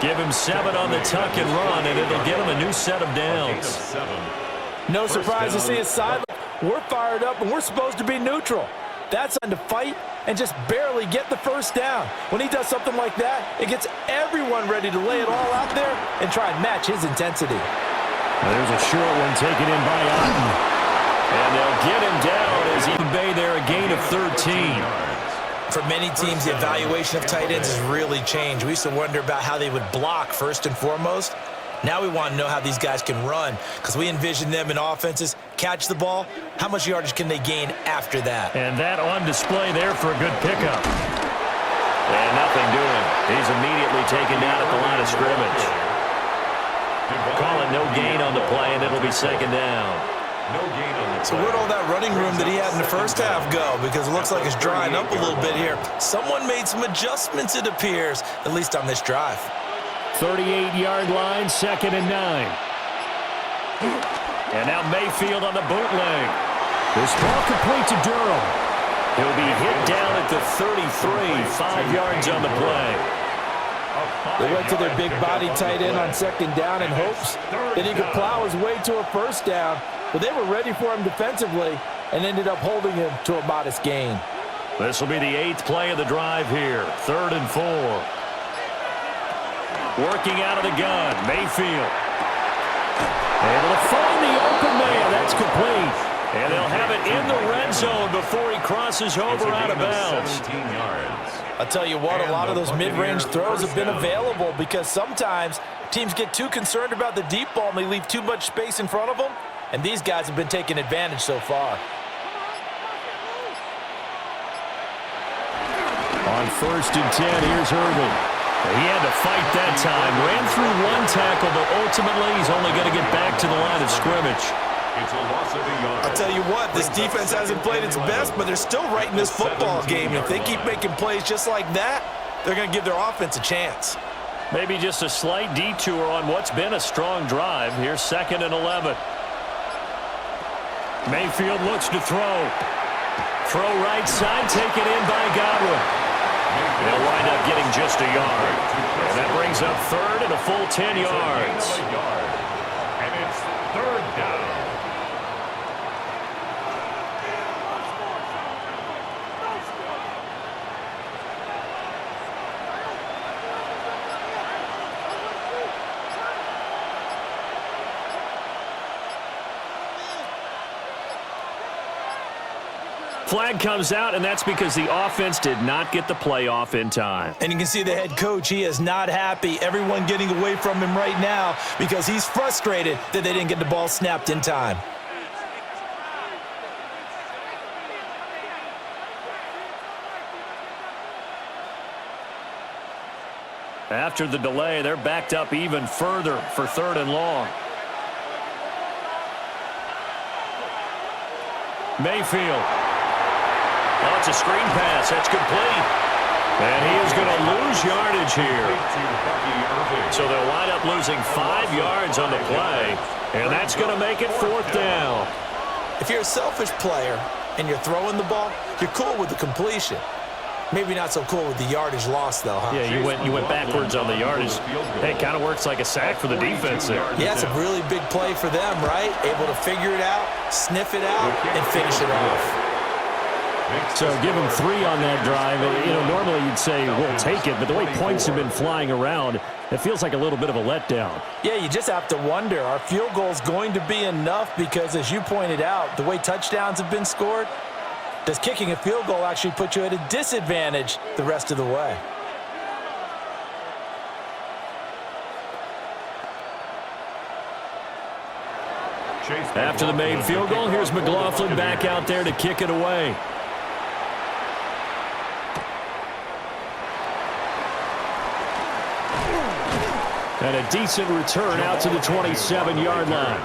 Speaker 1: Give him 7 on the tuck and run, and it'll get him a new set of downs.
Speaker 3: No surprise to see his sideline. We're fired up, and we're supposed to be neutral. That's on to fight and just barely get the first down. When he does something like that, it gets everyone ready to lay it all out there and try and match his intensity.
Speaker 1: There's a short one taken in by Otten. And they'll get him down as he Bay there, a gain of 13.
Speaker 3: For many teams, the evaluation of tight ends has really changed. We used to wonder about how they would block first and foremost. Now we want to know how these guys can run because we envision them in offenses, catch the ball, how much yardage can they gain after that?
Speaker 1: And that on display there for a good pickup. And nothing doing. He's immediately taken down at the line of scrimmage. Call it no gain on the play, and it'll be second down.
Speaker 3: So where'd all that running room that he had in the first half go? Because it looks like it's drying up a little bit here. Someone made some adjustments, it appears, at least on this drive.
Speaker 1: 38-yard line, 2nd and 9. And now Mayfield on the bootleg. This ball complete to Durham. He'll be hit down at the 33, 5 yards on the play.
Speaker 3: They went to their big body tight end on 2nd down in hopes that he could plow his way to a first down. But they were ready for him defensively and ended up holding him to a modest gain.
Speaker 1: This will be the 8th play of the drive here. 3rd and 4. Working out of the gun, Mayfield. Able to find the open man. That's complete. And they'll have it in the red zone before he crosses over out of bounds.
Speaker 3: I'll tell you what, a lot of those mid-range throws have been available because sometimes teams get too concerned about the deep ball and they leave too much space in front of them. And these guys have been taking advantage so far.
Speaker 1: On 1st and 10, here's Irving. He had to fight that time. Ran through one tackle, but ultimately he's only going to get back to the line of scrimmage.
Speaker 2: It's a loss of a yard.
Speaker 3: I'll tell you what, this defense hasn't played its best, but they're still right in this football game. If they keep making plays just like that, they're going to give their offense a chance.
Speaker 1: Maybe just a slight detour on what's been a strong drive. Here's 2nd and 11. Mayfield looks to throw. Throw right side, taken in by Godwin. They'll wind up getting just a yard. And that brings up 3rd and a full 10 yards.
Speaker 2: And it's 3rd down.
Speaker 1: Flag comes out, and that's because the offense did not get the play off in time.
Speaker 3: And you can see the head coach, he is not happy. Everyone getting away from him right now because he's frustrated that they didn't get the ball snapped in time.
Speaker 1: After the delay, they're backed up even further for 3rd and long. Mayfield. Oh, it's a screen pass. That's complete. And he is going to lose yardage here. So they'll wind up losing 5 yards on the play, and that's going to make it 4th down.
Speaker 3: If you're a selfish player and you're throwing the ball, you're cool with the completion. Maybe not so cool with the yardage loss, though, huh?
Speaker 1: Yeah, you went backwards on the yardage. Hey, it kind of works like a sack for the defense there.
Speaker 3: Yeah, it's a really big play for them, right? Able to figure it out, sniff it out, and finish it off.
Speaker 1: So give him 3 on that drive. You know, normally you'd say we'll take it, but the way points have been flying around, it feels like a little bit of a letdown.
Speaker 3: Yeah, you just have to wonder, are field goals going to be enough? Because as you pointed out, the way touchdowns have been scored, does kicking a field goal actually put you at a disadvantage the rest of the way?
Speaker 1: After the made field goal, here's McLaughlin back out there to kick it away. And a decent return out to the 27-yard line.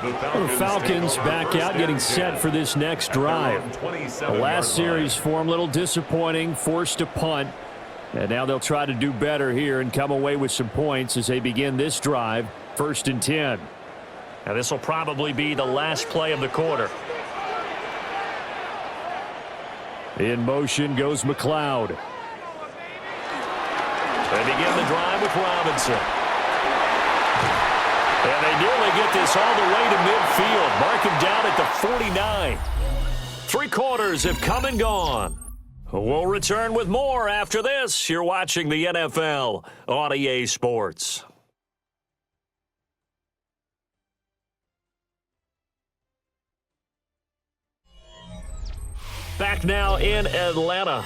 Speaker 1: The Falcons back out, getting set for this next drive. The last series for them, a little disappointing, forced to punt. And now they'll try to do better here and come away with some points as they begin this drive, 1st and 10. Now this will probably be the last play of the quarter. In motion goes McLeod. They begin the drive with Robinson. And they nearly get this all the way to midfield. Mark him down at the 49. 3 quarters have come and gone. We'll return with more after this. You're watching the NFL on EA Sports. Back now in Atlanta.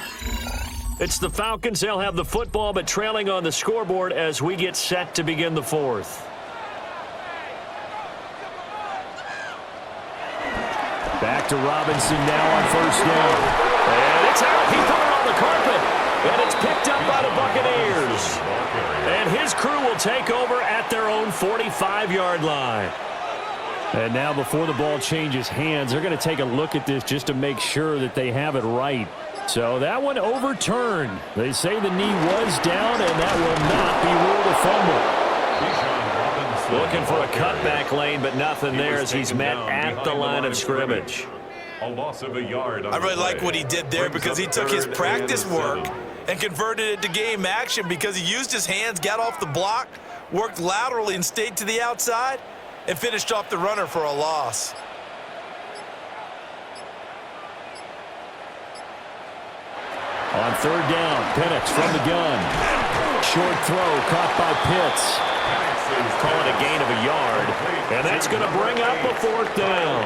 Speaker 1: It's the Falcons. They'll have the football, but trailing on the scoreboard as we get set to begin the 4th. Back to Robinson now on 1st down. And it's out. He put it on the carpet. And it's picked up by the Buccaneers. And his crew will take over at their own 45-yard line. And now before the ball changes hands, they're going to take a look at this just to make sure that they have it right. So that one overturned. They say the knee was down, and that will not be ruled a fumble. Looking for a cutback lane, but nothing there as he's met at the line of scrimmage.
Speaker 2: A loss of a yard.
Speaker 3: I really like what he did there because he took his practice work and converted it to game action because he used his hands, got off the block, worked laterally and stayed to the outside, and finished off the runner for a loss.
Speaker 1: On 3rd down, Penix from the gun. Short throw caught by Pitts. Call it a gain of a yard, and that's going to bring up a 4th down.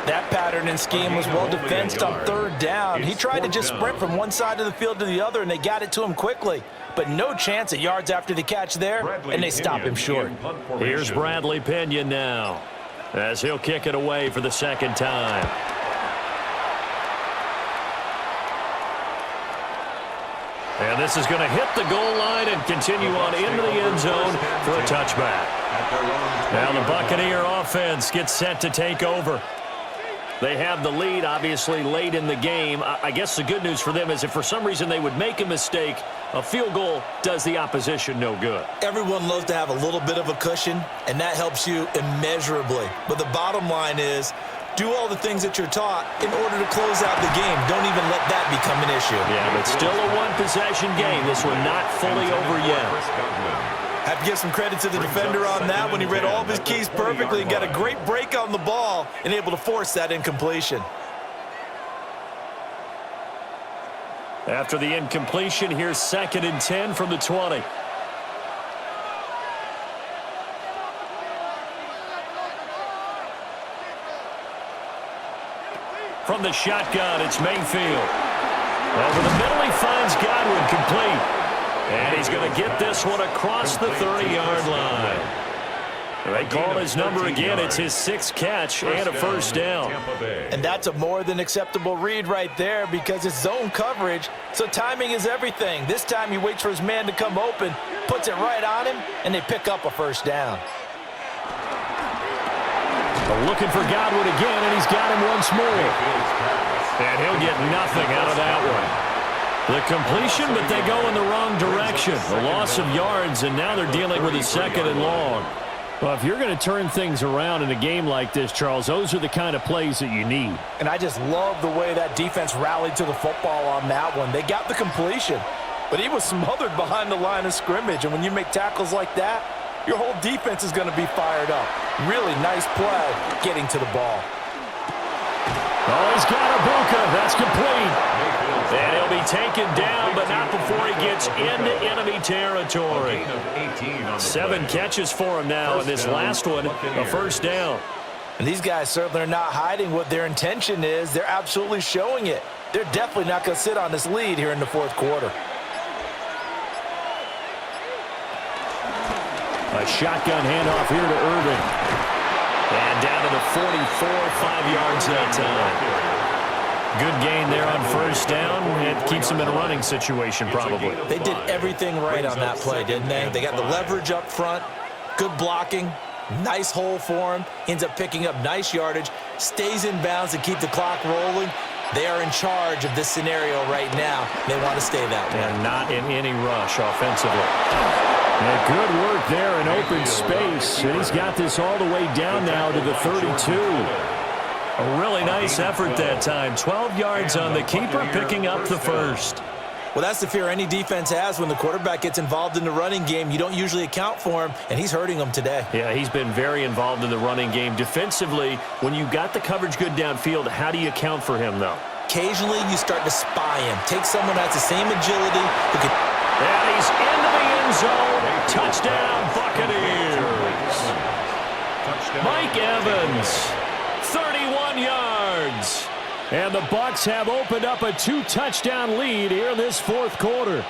Speaker 3: That pattern and scheme was well defensed on 3rd down. He tried to just sprint from one side of the field to the other, and they got it to him quickly. But no chance at yards after the catch there, and they stop him short.
Speaker 1: Here's Bradley Pinion now as he'll kick it away for the 2nd time. And this is going to hit the goal line and continue on into the end zone for a touchback. Now the Buccaneer offense gets set to take over. They have the lead, obviously, late in the game. I guess the good news for them is if for some reason they would make a mistake, a field goal does the opposition no good.
Speaker 3: Everyone loves to have a little bit of a cushion, and that helps you immeasurably. But the bottom line is, do all the things that you're taught in order to close out the game. Don't even let that become an issue.
Speaker 1: Yeah, but still a one-possession game. This one not fully over yet.
Speaker 3: Have to give some credit to the defender on that when he read all of his keys perfectly and got a great break on the ball and able to force that incompletion.
Speaker 1: After the incompletion, here's 2nd and 10 from the 20. From the shotgun, it's Mayfield. Over the middle, he finds Godwin, complete. And he's going to get this one across the 30-yard line. They call his number again. It's his 6th catch and a first down.
Speaker 3: And that's a more than acceptable read right there because it's zone coverage, so timing is everything. This time he waits for his man to come open, puts it right on him, and they pick up a first down.
Speaker 1: Looking for Godwin again, and he's got him once more. And he'll get nothing out of that one. The completion, but they go in the wrong direction. The loss of yards, and now they're dealing with a 2nd and long.
Speaker 4: Well, if you're going to turn things around in a game like this, Charles, those are the kind of plays that you need.
Speaker 3: And I just love the way that defense rallied to the football on that one. They got the completion, but he was smothered behind the line of scrimmage. And when you make tackles like that, your whole defense is going to be fired up. Really nice play getting to the ball.
Speaker 1: Oh, he's got a Bucca. That's complete. And he'll be taken down, but not before he gets into enemy territory. 7 catches for him now, and this last one, a first down.
Speaker 3: And these guys certainly are not hiding what their intention is. They're absolutely showing it. They're definitely not going to sit on this lead here in the 4th quarter.
Speaker 1: A shotgun handoff here to Irvin. And down to the 44, 5 yards that time. Good gain there on first down. It keeps them in a running situation probably.
Speaker 3: They did everything right on that play, didn't they? They got the leverage up front, good blocking, nice hole for him, ends up picking up nice yardage, stays in bounds to keep the clock rolling. They are in charge of this scenario right now. They want to stay that way.
Speaker 1: And not in any rush offensively. And good work there in open space. And he's got this all the way down now to the 32. A really nice effort that time. 12 yards on the keeper, picking up the first.
Speaker 3: Well, that's the fear any defense has when the quarterback gets involved in the running game. You don't usually account for him, and he's hurting them today.
Speaker 1: Yeah, he's been very involved in the running game. Defensively, when you got the coverage good downfield, how do you account for him, though?
Speaker 3: Occasionally, you start to spy him. Take someone that has the same agility who can...
Speaker 1: And he's into the end zone. Touchdown, Buccaneers. Mike Evans. 31 yards. And the Bucs have opened up a 2-touchdown lead here in this 4th quarter.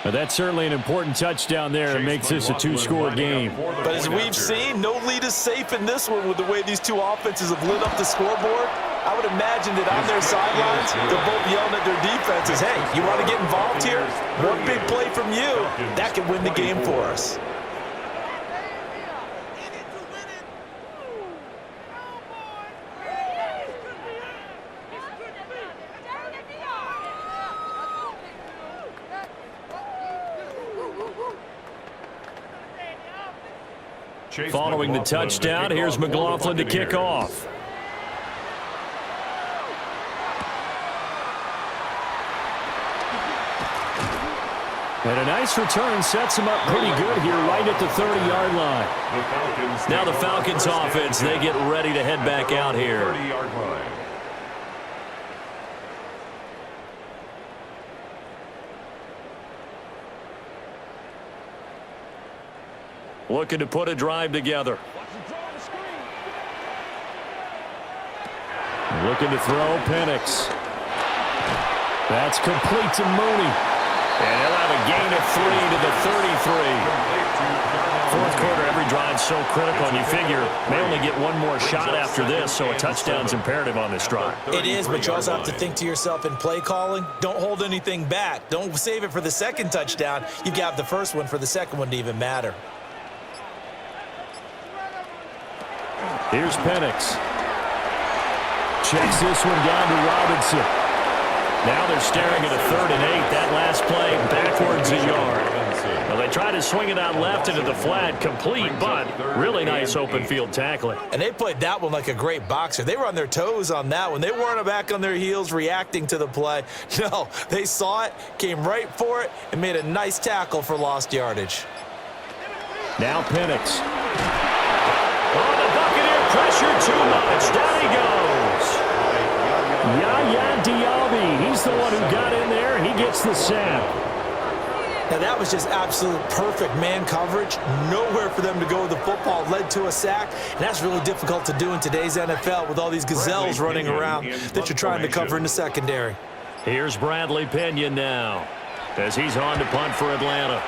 Speaker 1: But that's certainly an important touchdown there. It makes this a 2-score game.
Speaker 3: But as we've seen, no lead is safe in this one with the way these two offenses have lit up the scoreboard. I would imagine that on their sidelines, they're both yelling at their defenses, hey, you want to get involved here? One big play from you, that could win the game for us.
Speaker 1: Following the touchdown, here's McLaughlin to kick off. And a nice return sets him up pretty good here right at the 30-yard line. Now the Falcons offense, they get ready to head back out here.
Speaker 2: 30-yard line.
Speaker 1: Looking to put a drive together. Looking to throw, Penix. That's complete to Mooney. And he'll have a gain of 3 to the 33. 4th quarter, every drive's so critical, and you figure they only get one more shot after this, so a touchdown's imperative on this drive.
Speaker 3: It is, but you also have to think to yourself in play calling, don't hold anything back. Don't save it for the 2nd touchdown. You got the first one for the 2nd one to even matter.
Speaker 1: Here's Penix.
Speaker 4: Checks this one down to Robinson.
Speaker 1: Now they're staring at a 3rd and 8. That last play backwards a yard. Well, they try to swing it out left into the flat, complete, but really nice open field tackling.
Speaker 3: And they played that one like a great boxer. They were on their toes on that one. They weren't back on their heels reacting to the play. No, they saw it, came right for it, and made a nice tackle for lost yardage.
Speaker 4: Now Penix.
Speaker 1: Oh, the Buccaneer pressure too much. Down he goes.
Speaker 4: Yaya Diaby. He's the one who got in there, and he gets the sack.
Speaker 3: Now, that was just absolute perfect man coverage. Nowhere for them to go with the football. Led to a sack. And that's really difficult to do in today's NFL with all these gazelles running around that you're trying to cover in the secondary.
Speaker 1: Here's Bradley Pinion now as he's on to punt for Atlanta.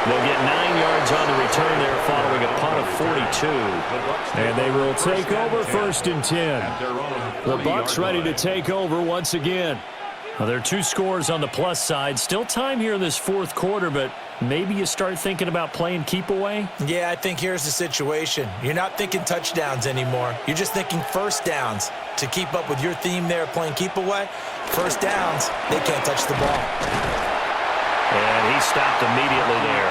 Speaker 1: They'll get 9 yards on the return there following a punt of 42.
Speaker 4: And they will take over 1st and 10. The Bucs ready to take over once again.
Speaker 1: Well, there are 2 scores on the plus side. Still time here in this 4th quarter, but maybe you start thinking about playing keep away?
Speaker 3: Yeah, I think here's the situation. You're not thinking touchdowns anymore. You're just thinking first downs. To keep up with your theme there playing keep away, first downs, they can't touch the ball.
Speaker 1: And he stopped immediately there.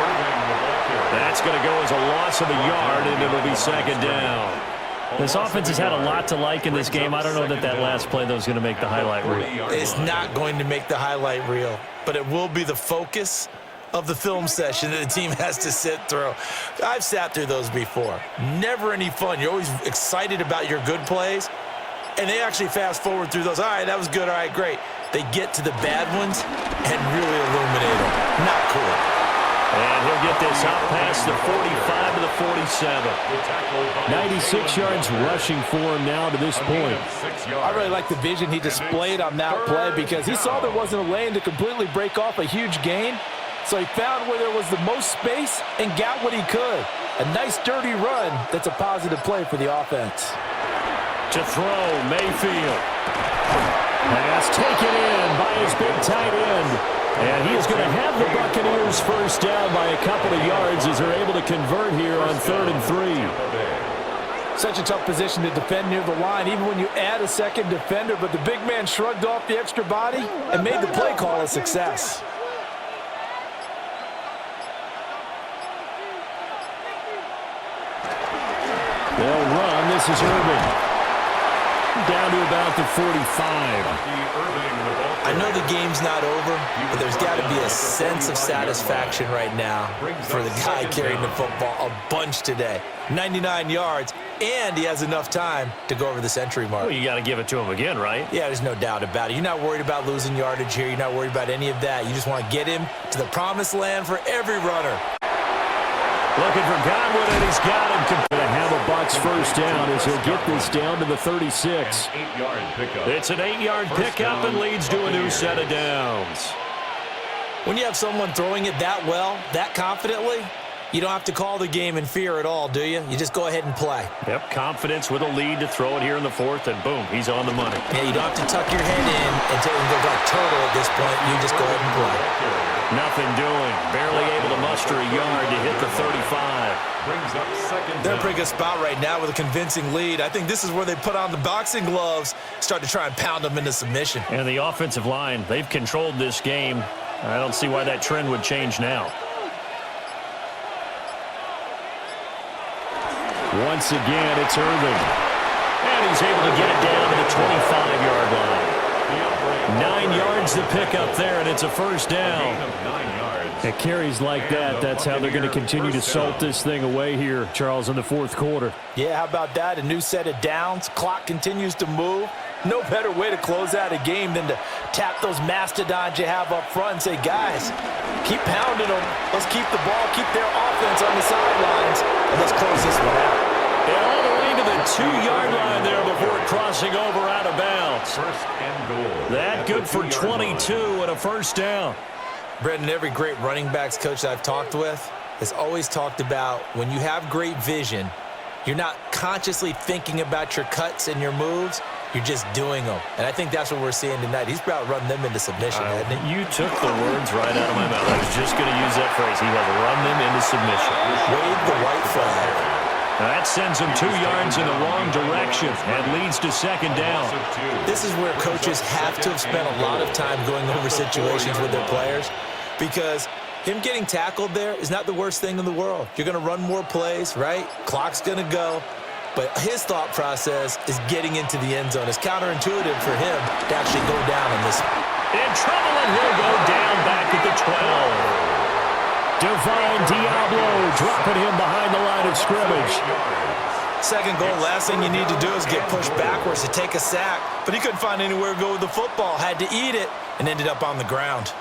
Speaker 1: That's going to go as a loss of a yard, and it'll be 2nd down. This offense has had a lot to like in this game. I don't know that that last play, though, is going to make the highlight reel.
Speaker 3: It's not going to make the highlight reel, but it will be the focus of the film session that the team has to sit through. I've sat through those before. Never any fun. You're always excited about your good plays, and they actually fast forward through those. All right, that was good. All right, great. They get to the bad ones and really illuminate them. Not cool.
Speaker 1: And he'll get this out past the 45 to the 47.
Speaker 4: 96 yards rushing for him now to this point.
Speaker 5: I really like the vision he displayed on that play because he saw there wasn't a lane to completely break off a huge gain. So he found where there was the most space and got what he could. A nice dirty run that's a positive play for the offense.
Speaker 1: To throw, Mayfield.
Speaker 4: Pass taken in by his big tight end. And he is going to have the Buccaneers first down by a couple of yards as they're able to convert here on 3rd and 3.
Speaker 5: Such a tough position to defend near the line, even when you add a second defender. But the big man shrugged off the extra body and made the play call a success.
Speaker 4: They'll run. This is Irving. Down to about the 45.
Speaker 3: I know the game's not over, but there's got to be a sense of satisfaction right now for the guy carrying the football a bunch today. 99 yards, and he has enough time to go over the century mark.
Speaker 1: Well, you got to give it to him again, right?
Speaker 3: Yeah, there's no doubt about it. You're not worried about losing yardage here. You're not worried about any of that. You just want to get him to the promised land for every runner.
Speaker 1: Looking for Godwin, and he's got him.
Speaker 4: Going to have a Bucs first down as he'll get this down to the 36.
Speaker 1: It's an 8-yard pickup and leads to a new set of downs.
Speaker 3: When you have someone throwing it that well, that confidently, you don't have to call the game in fear at all, do you? You just go ahead and play.
Speaker 1: Yep, confidence with a lead to throw it here in the 4th, and boom, he's on the money.
Speaker 3: Yeah, you don't have to tuck your head in and go like turtle at this point. You just go ahead and play.
Speaker 1: Nothing doing. Barely able to muster a yard to hit the 35.
Speaker 3: They're in a pretty good spot right now with a convincing lead. I think this is where they put on the boxing gloves, start to try and pound them into submission.
Speaker 1: And the offensive line, they've controlled this game. I don't see why that trend would change now.
Speaker 4: Once again, it's Irving.
Speaker 1: And he's able to get it down to the 25-yard line. 9 yards to pick up there, and it's a first down.
Speaker 4: It carries like that. That's how they're going to continue to salt this thing away here, Charles, in the 4th quarter.
Speaker 3: Yeah, how about that? A new set of downs. Clock continues to move. No better way to close out a game than to tap those mastodons you have up front and say, guys, keep pounding them. Let's keep the ball, keep their offense on the sidelines, and let's close this one out.
Speaker 1: And all the way to the 2-yard line there before crossing over out of bounds.
Speaker 2: First and goal.
Speaker 1: That good for 22 and a first down.
Speaker 3: Brendan, every great running backs coach that I've talked with has always talked about when you have great vision, you're not consciously thinking about your cuts and your moves. You're just doing them. And I think that's what we're seeing tonight. He's about run them into submission, hasn't he?
Speaker 1: You took the words right out of my mouth. I was just going to use that phrase. He has run them into submission.
Speaker 3: Wave the white flag.
Speaker 1: That sends him 2 yards in the wrong direction and leads to second down.
Speaker 3: This is where coaches have to have spent a lot of time going over situations with their players, because him getting tackled there is not the worst thing in the world. You're going to run more plays, right? Clock's going to go. But his thought process is getting into the end zone. It's counterintuitive for him to actually go down on this.
Speaker 1: In trouble, and he'll go down back at the 12.
Speaker 4: Divine Diablo dropping him behind the line of scrimmage.
Speaker 3: Second goal, last thing you need to do is get pushed backwards to take a sack. But he couldn't find anywhere to go with the football. Had to eat it and ended up on the ground.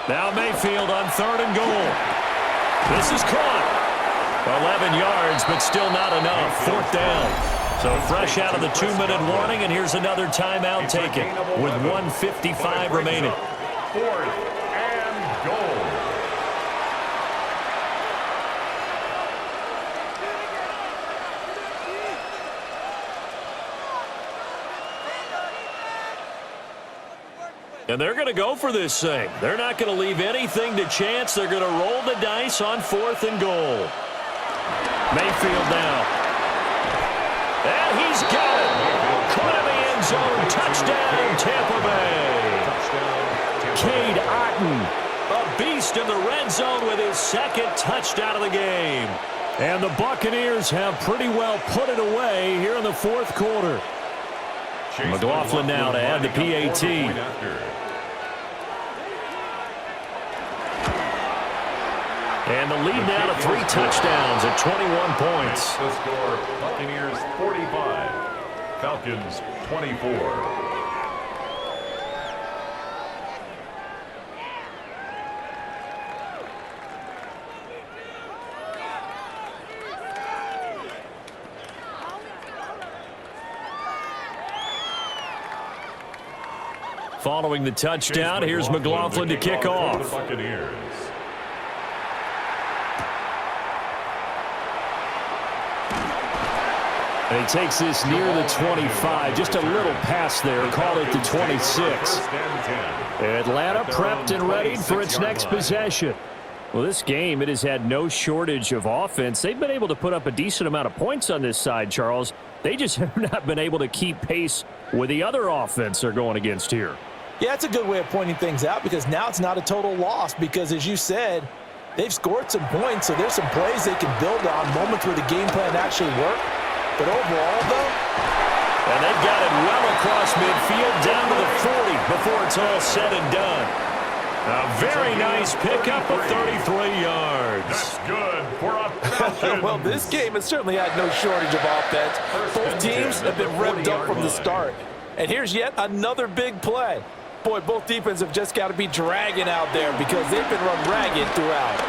Speaker 1: Now Mayfield on 3rd and goal. This is caught. 11 yards, but still not enough. 4th down. So fresh out of the 2-minute warning, and here's another timeout taken with 1:55 remaining.
Speaker 2: 4th and goal.
Speaker 1: And they're going to go for this thing. They're not going to leave anything to chance. They're going to roll the dice on 4th and goal. Mayfield now. And he's got it. Caught in the end zone. Touchdown, Tampa Bay. Cade Otton, a beast in the red zone with his 2nd touchdown of the game.
Speaker 4: And the Buccaneers have pretty well put it away here in the 4th quarter.
Speaker 1: McLaughlin now to add the PAT. And the lead now to 3 touchdowns at 21 points.
Speaker 2: The score, Buccaneers 45, Falcons 24.
Speaker 1: Following the touchdown, here's McLaughlin to kick off.
Speaker 2: Buccaneers.
Speaker 1: And he takes this near the 25. Just a little pass there. Call it the 26.
Speaker 4: Atlanta prepped and ready for its next possession. Well, this game, it has had no shortage of offense. They've been able to put up a decent amount of points on this side, Charles. They just have not been able to keep pace with the other offense they're going against here.
Speaker 3: Yeah, that's a good way of pointing things out, because now it's not a total loss, because as you said, they've scored some points, so there's some plays they can build on, moments where the game plan actually worked. But overall, though,
Speaker 1: and they've got it well across midfield down to the 40 before it's all said and done. A very nice pickup of 33 yards.
Speaker 2: That's good for a Falcons.
Speaker 5: Well, this game has certainly had no shortage of offense. Both teams have been revved up from the start. And here's yet another big play. Boy, both defenses have just got to be dragging out there, because they've been run ragged throughout.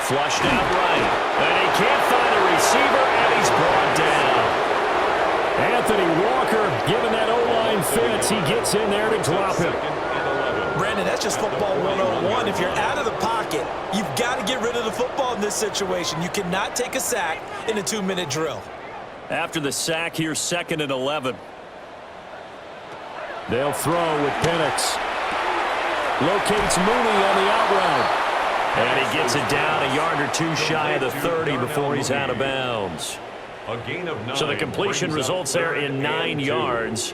Speaker 1: Flushed out right. And he can't find a receiver, and he's brought down.
Speaker 4: Anthony Walker giving that O-line fits. He gets in there to drop it.
Speaker 3: Brandon, that's just football 101. If you're out of the pocket, you've got to get rid of the football in this situation. You cannot take a sack in a 2-minute drill.
Speaker 1: After the sack, here's 2nd and 11.
Speaker 4: They'll throw with Penix. Locates Mooney on the out route.
Speaker 1: And he gets it down a yard or 2 shy of the 30 before he's out of bounds.
Speaker 2: A gain of 9.
Speaker 1: So the completion results there in 9 yards.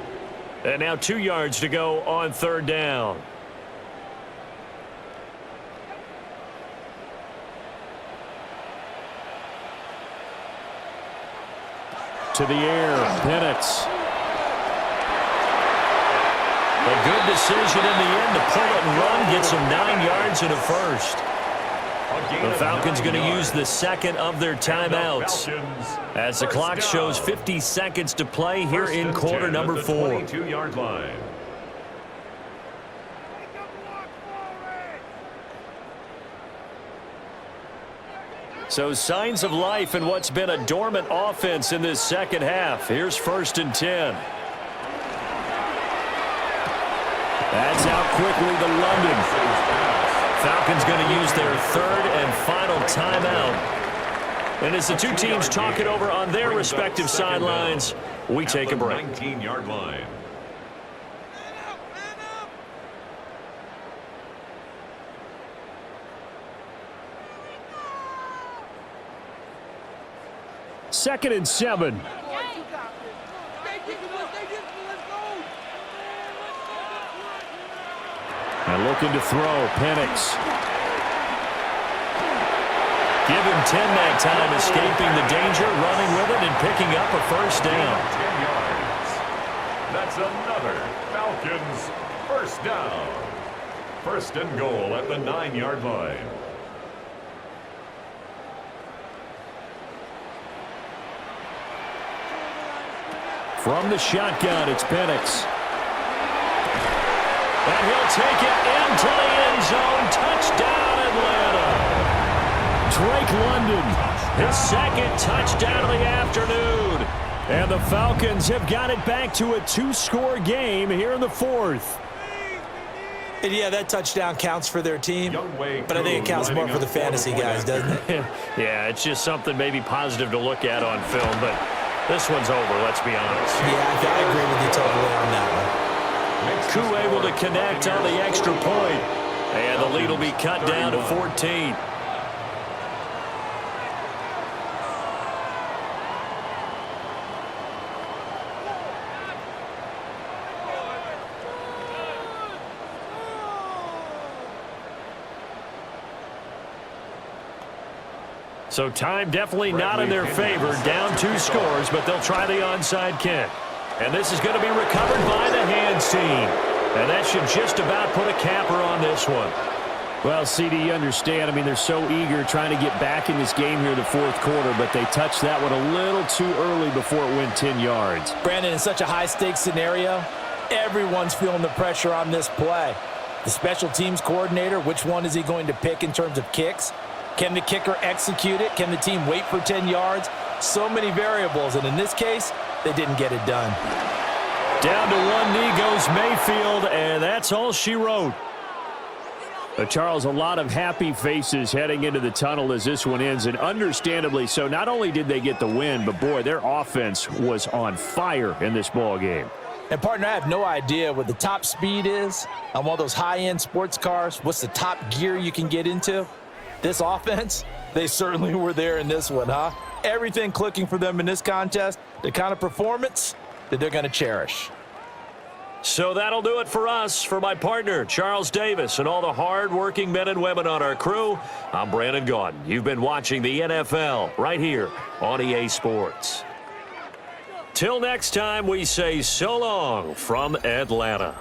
Speaker 1: And now 2 yards to go on 3rd down.
Speaker 4: To the air, Penix.
Speaker 1: A good decision in the end to pull it and run. Gets him 9 yards and a first. The Falcons going to use the 2nd of their timeouts, as the clock shows 50 seconds to play here in quarter number 4.
Speaker 2: 22-yard line.
Speaker 1: So signs of life in what's been a dormant offense in this second half. Here's 1st and 10. That's out quickly to London. Falcons going to use their 3rd and final timeout. And as the two teams talk it over on their respective sidelines, we take a break.
Speaker 2: 19-yard line.
Speaker 4: Second and 7.
Speaker 1: And looking to throw, Penix. Give him 10 that time, escaping the danger, running with it, and picking up a 1st down.
Speaker 2: 10 yards. That's another Falcons 1st down. 1st and goal at the 9-yard line.
Speaker 1: From the shotgun, it's Penix. And he'll take it into the end zone. Touchdown, Atlanta. Drake London, his 2nd touchdown of the afternoon. And the Falcons have got it back to a 2-score game here in the 4th.
Speaker 3: And yeah, that touchdown counts for their team, but I think it counts more for the fantasy guys, doesn't it?
Speaker 1: Yeah, it's just something maybe positive to look at on film, but this one's over, let's be honest.
Speaker 3: Yeah, I agree with you totally on that one.
Speaker 1: Koo able to connect on the extra point, and the lead will be cut down to 14. So time definitely not in their favor. Down 2 scores, but they'll try the onside kick. And this is going to be recovered by the hands team. And that should just about put a capper on this one.
Speaker 4: Well, CD, you understand. I mean, they're so eager trying to get back in this game here in the 4th quarter, but they touched that one a little too early before it went 10 yards.
Speaker 5: Brandon, in such a high-stakes scenario, everyone's feeling the pressure on this play. The special teams coordinator, which one is he going to pick in terms of kicks? Can the kicker execute it? Can the team wait for 10 yards? So many variables, and in this case, they didn't get it done.
Speaker 1: Down to one knee goes Mayfield, and that's all she wrote.
Speaker 4: Charles, a lot of happy faces heading into the tunnel as this one ends, and understandably so. Not only did they get the win, but, boy, their offense was on fire in this ball game.
Speaker 5: And, partner, I have no idea what the top speed is on one of those high-end sports cars. What's the top gear you can get into? This offense, they certainly were there in this one, huh? Everything clicking for them in this contest, the kind of performance that they're going to cherish.
Speaker 1: So that'll do it for us. For my partner, Charles Davis, and all the hard-working men and women on our crew, I'm Brandon Gaudin. You've been watching the NFL right here on EA Sports. Till next time, we say so long from Atlanta.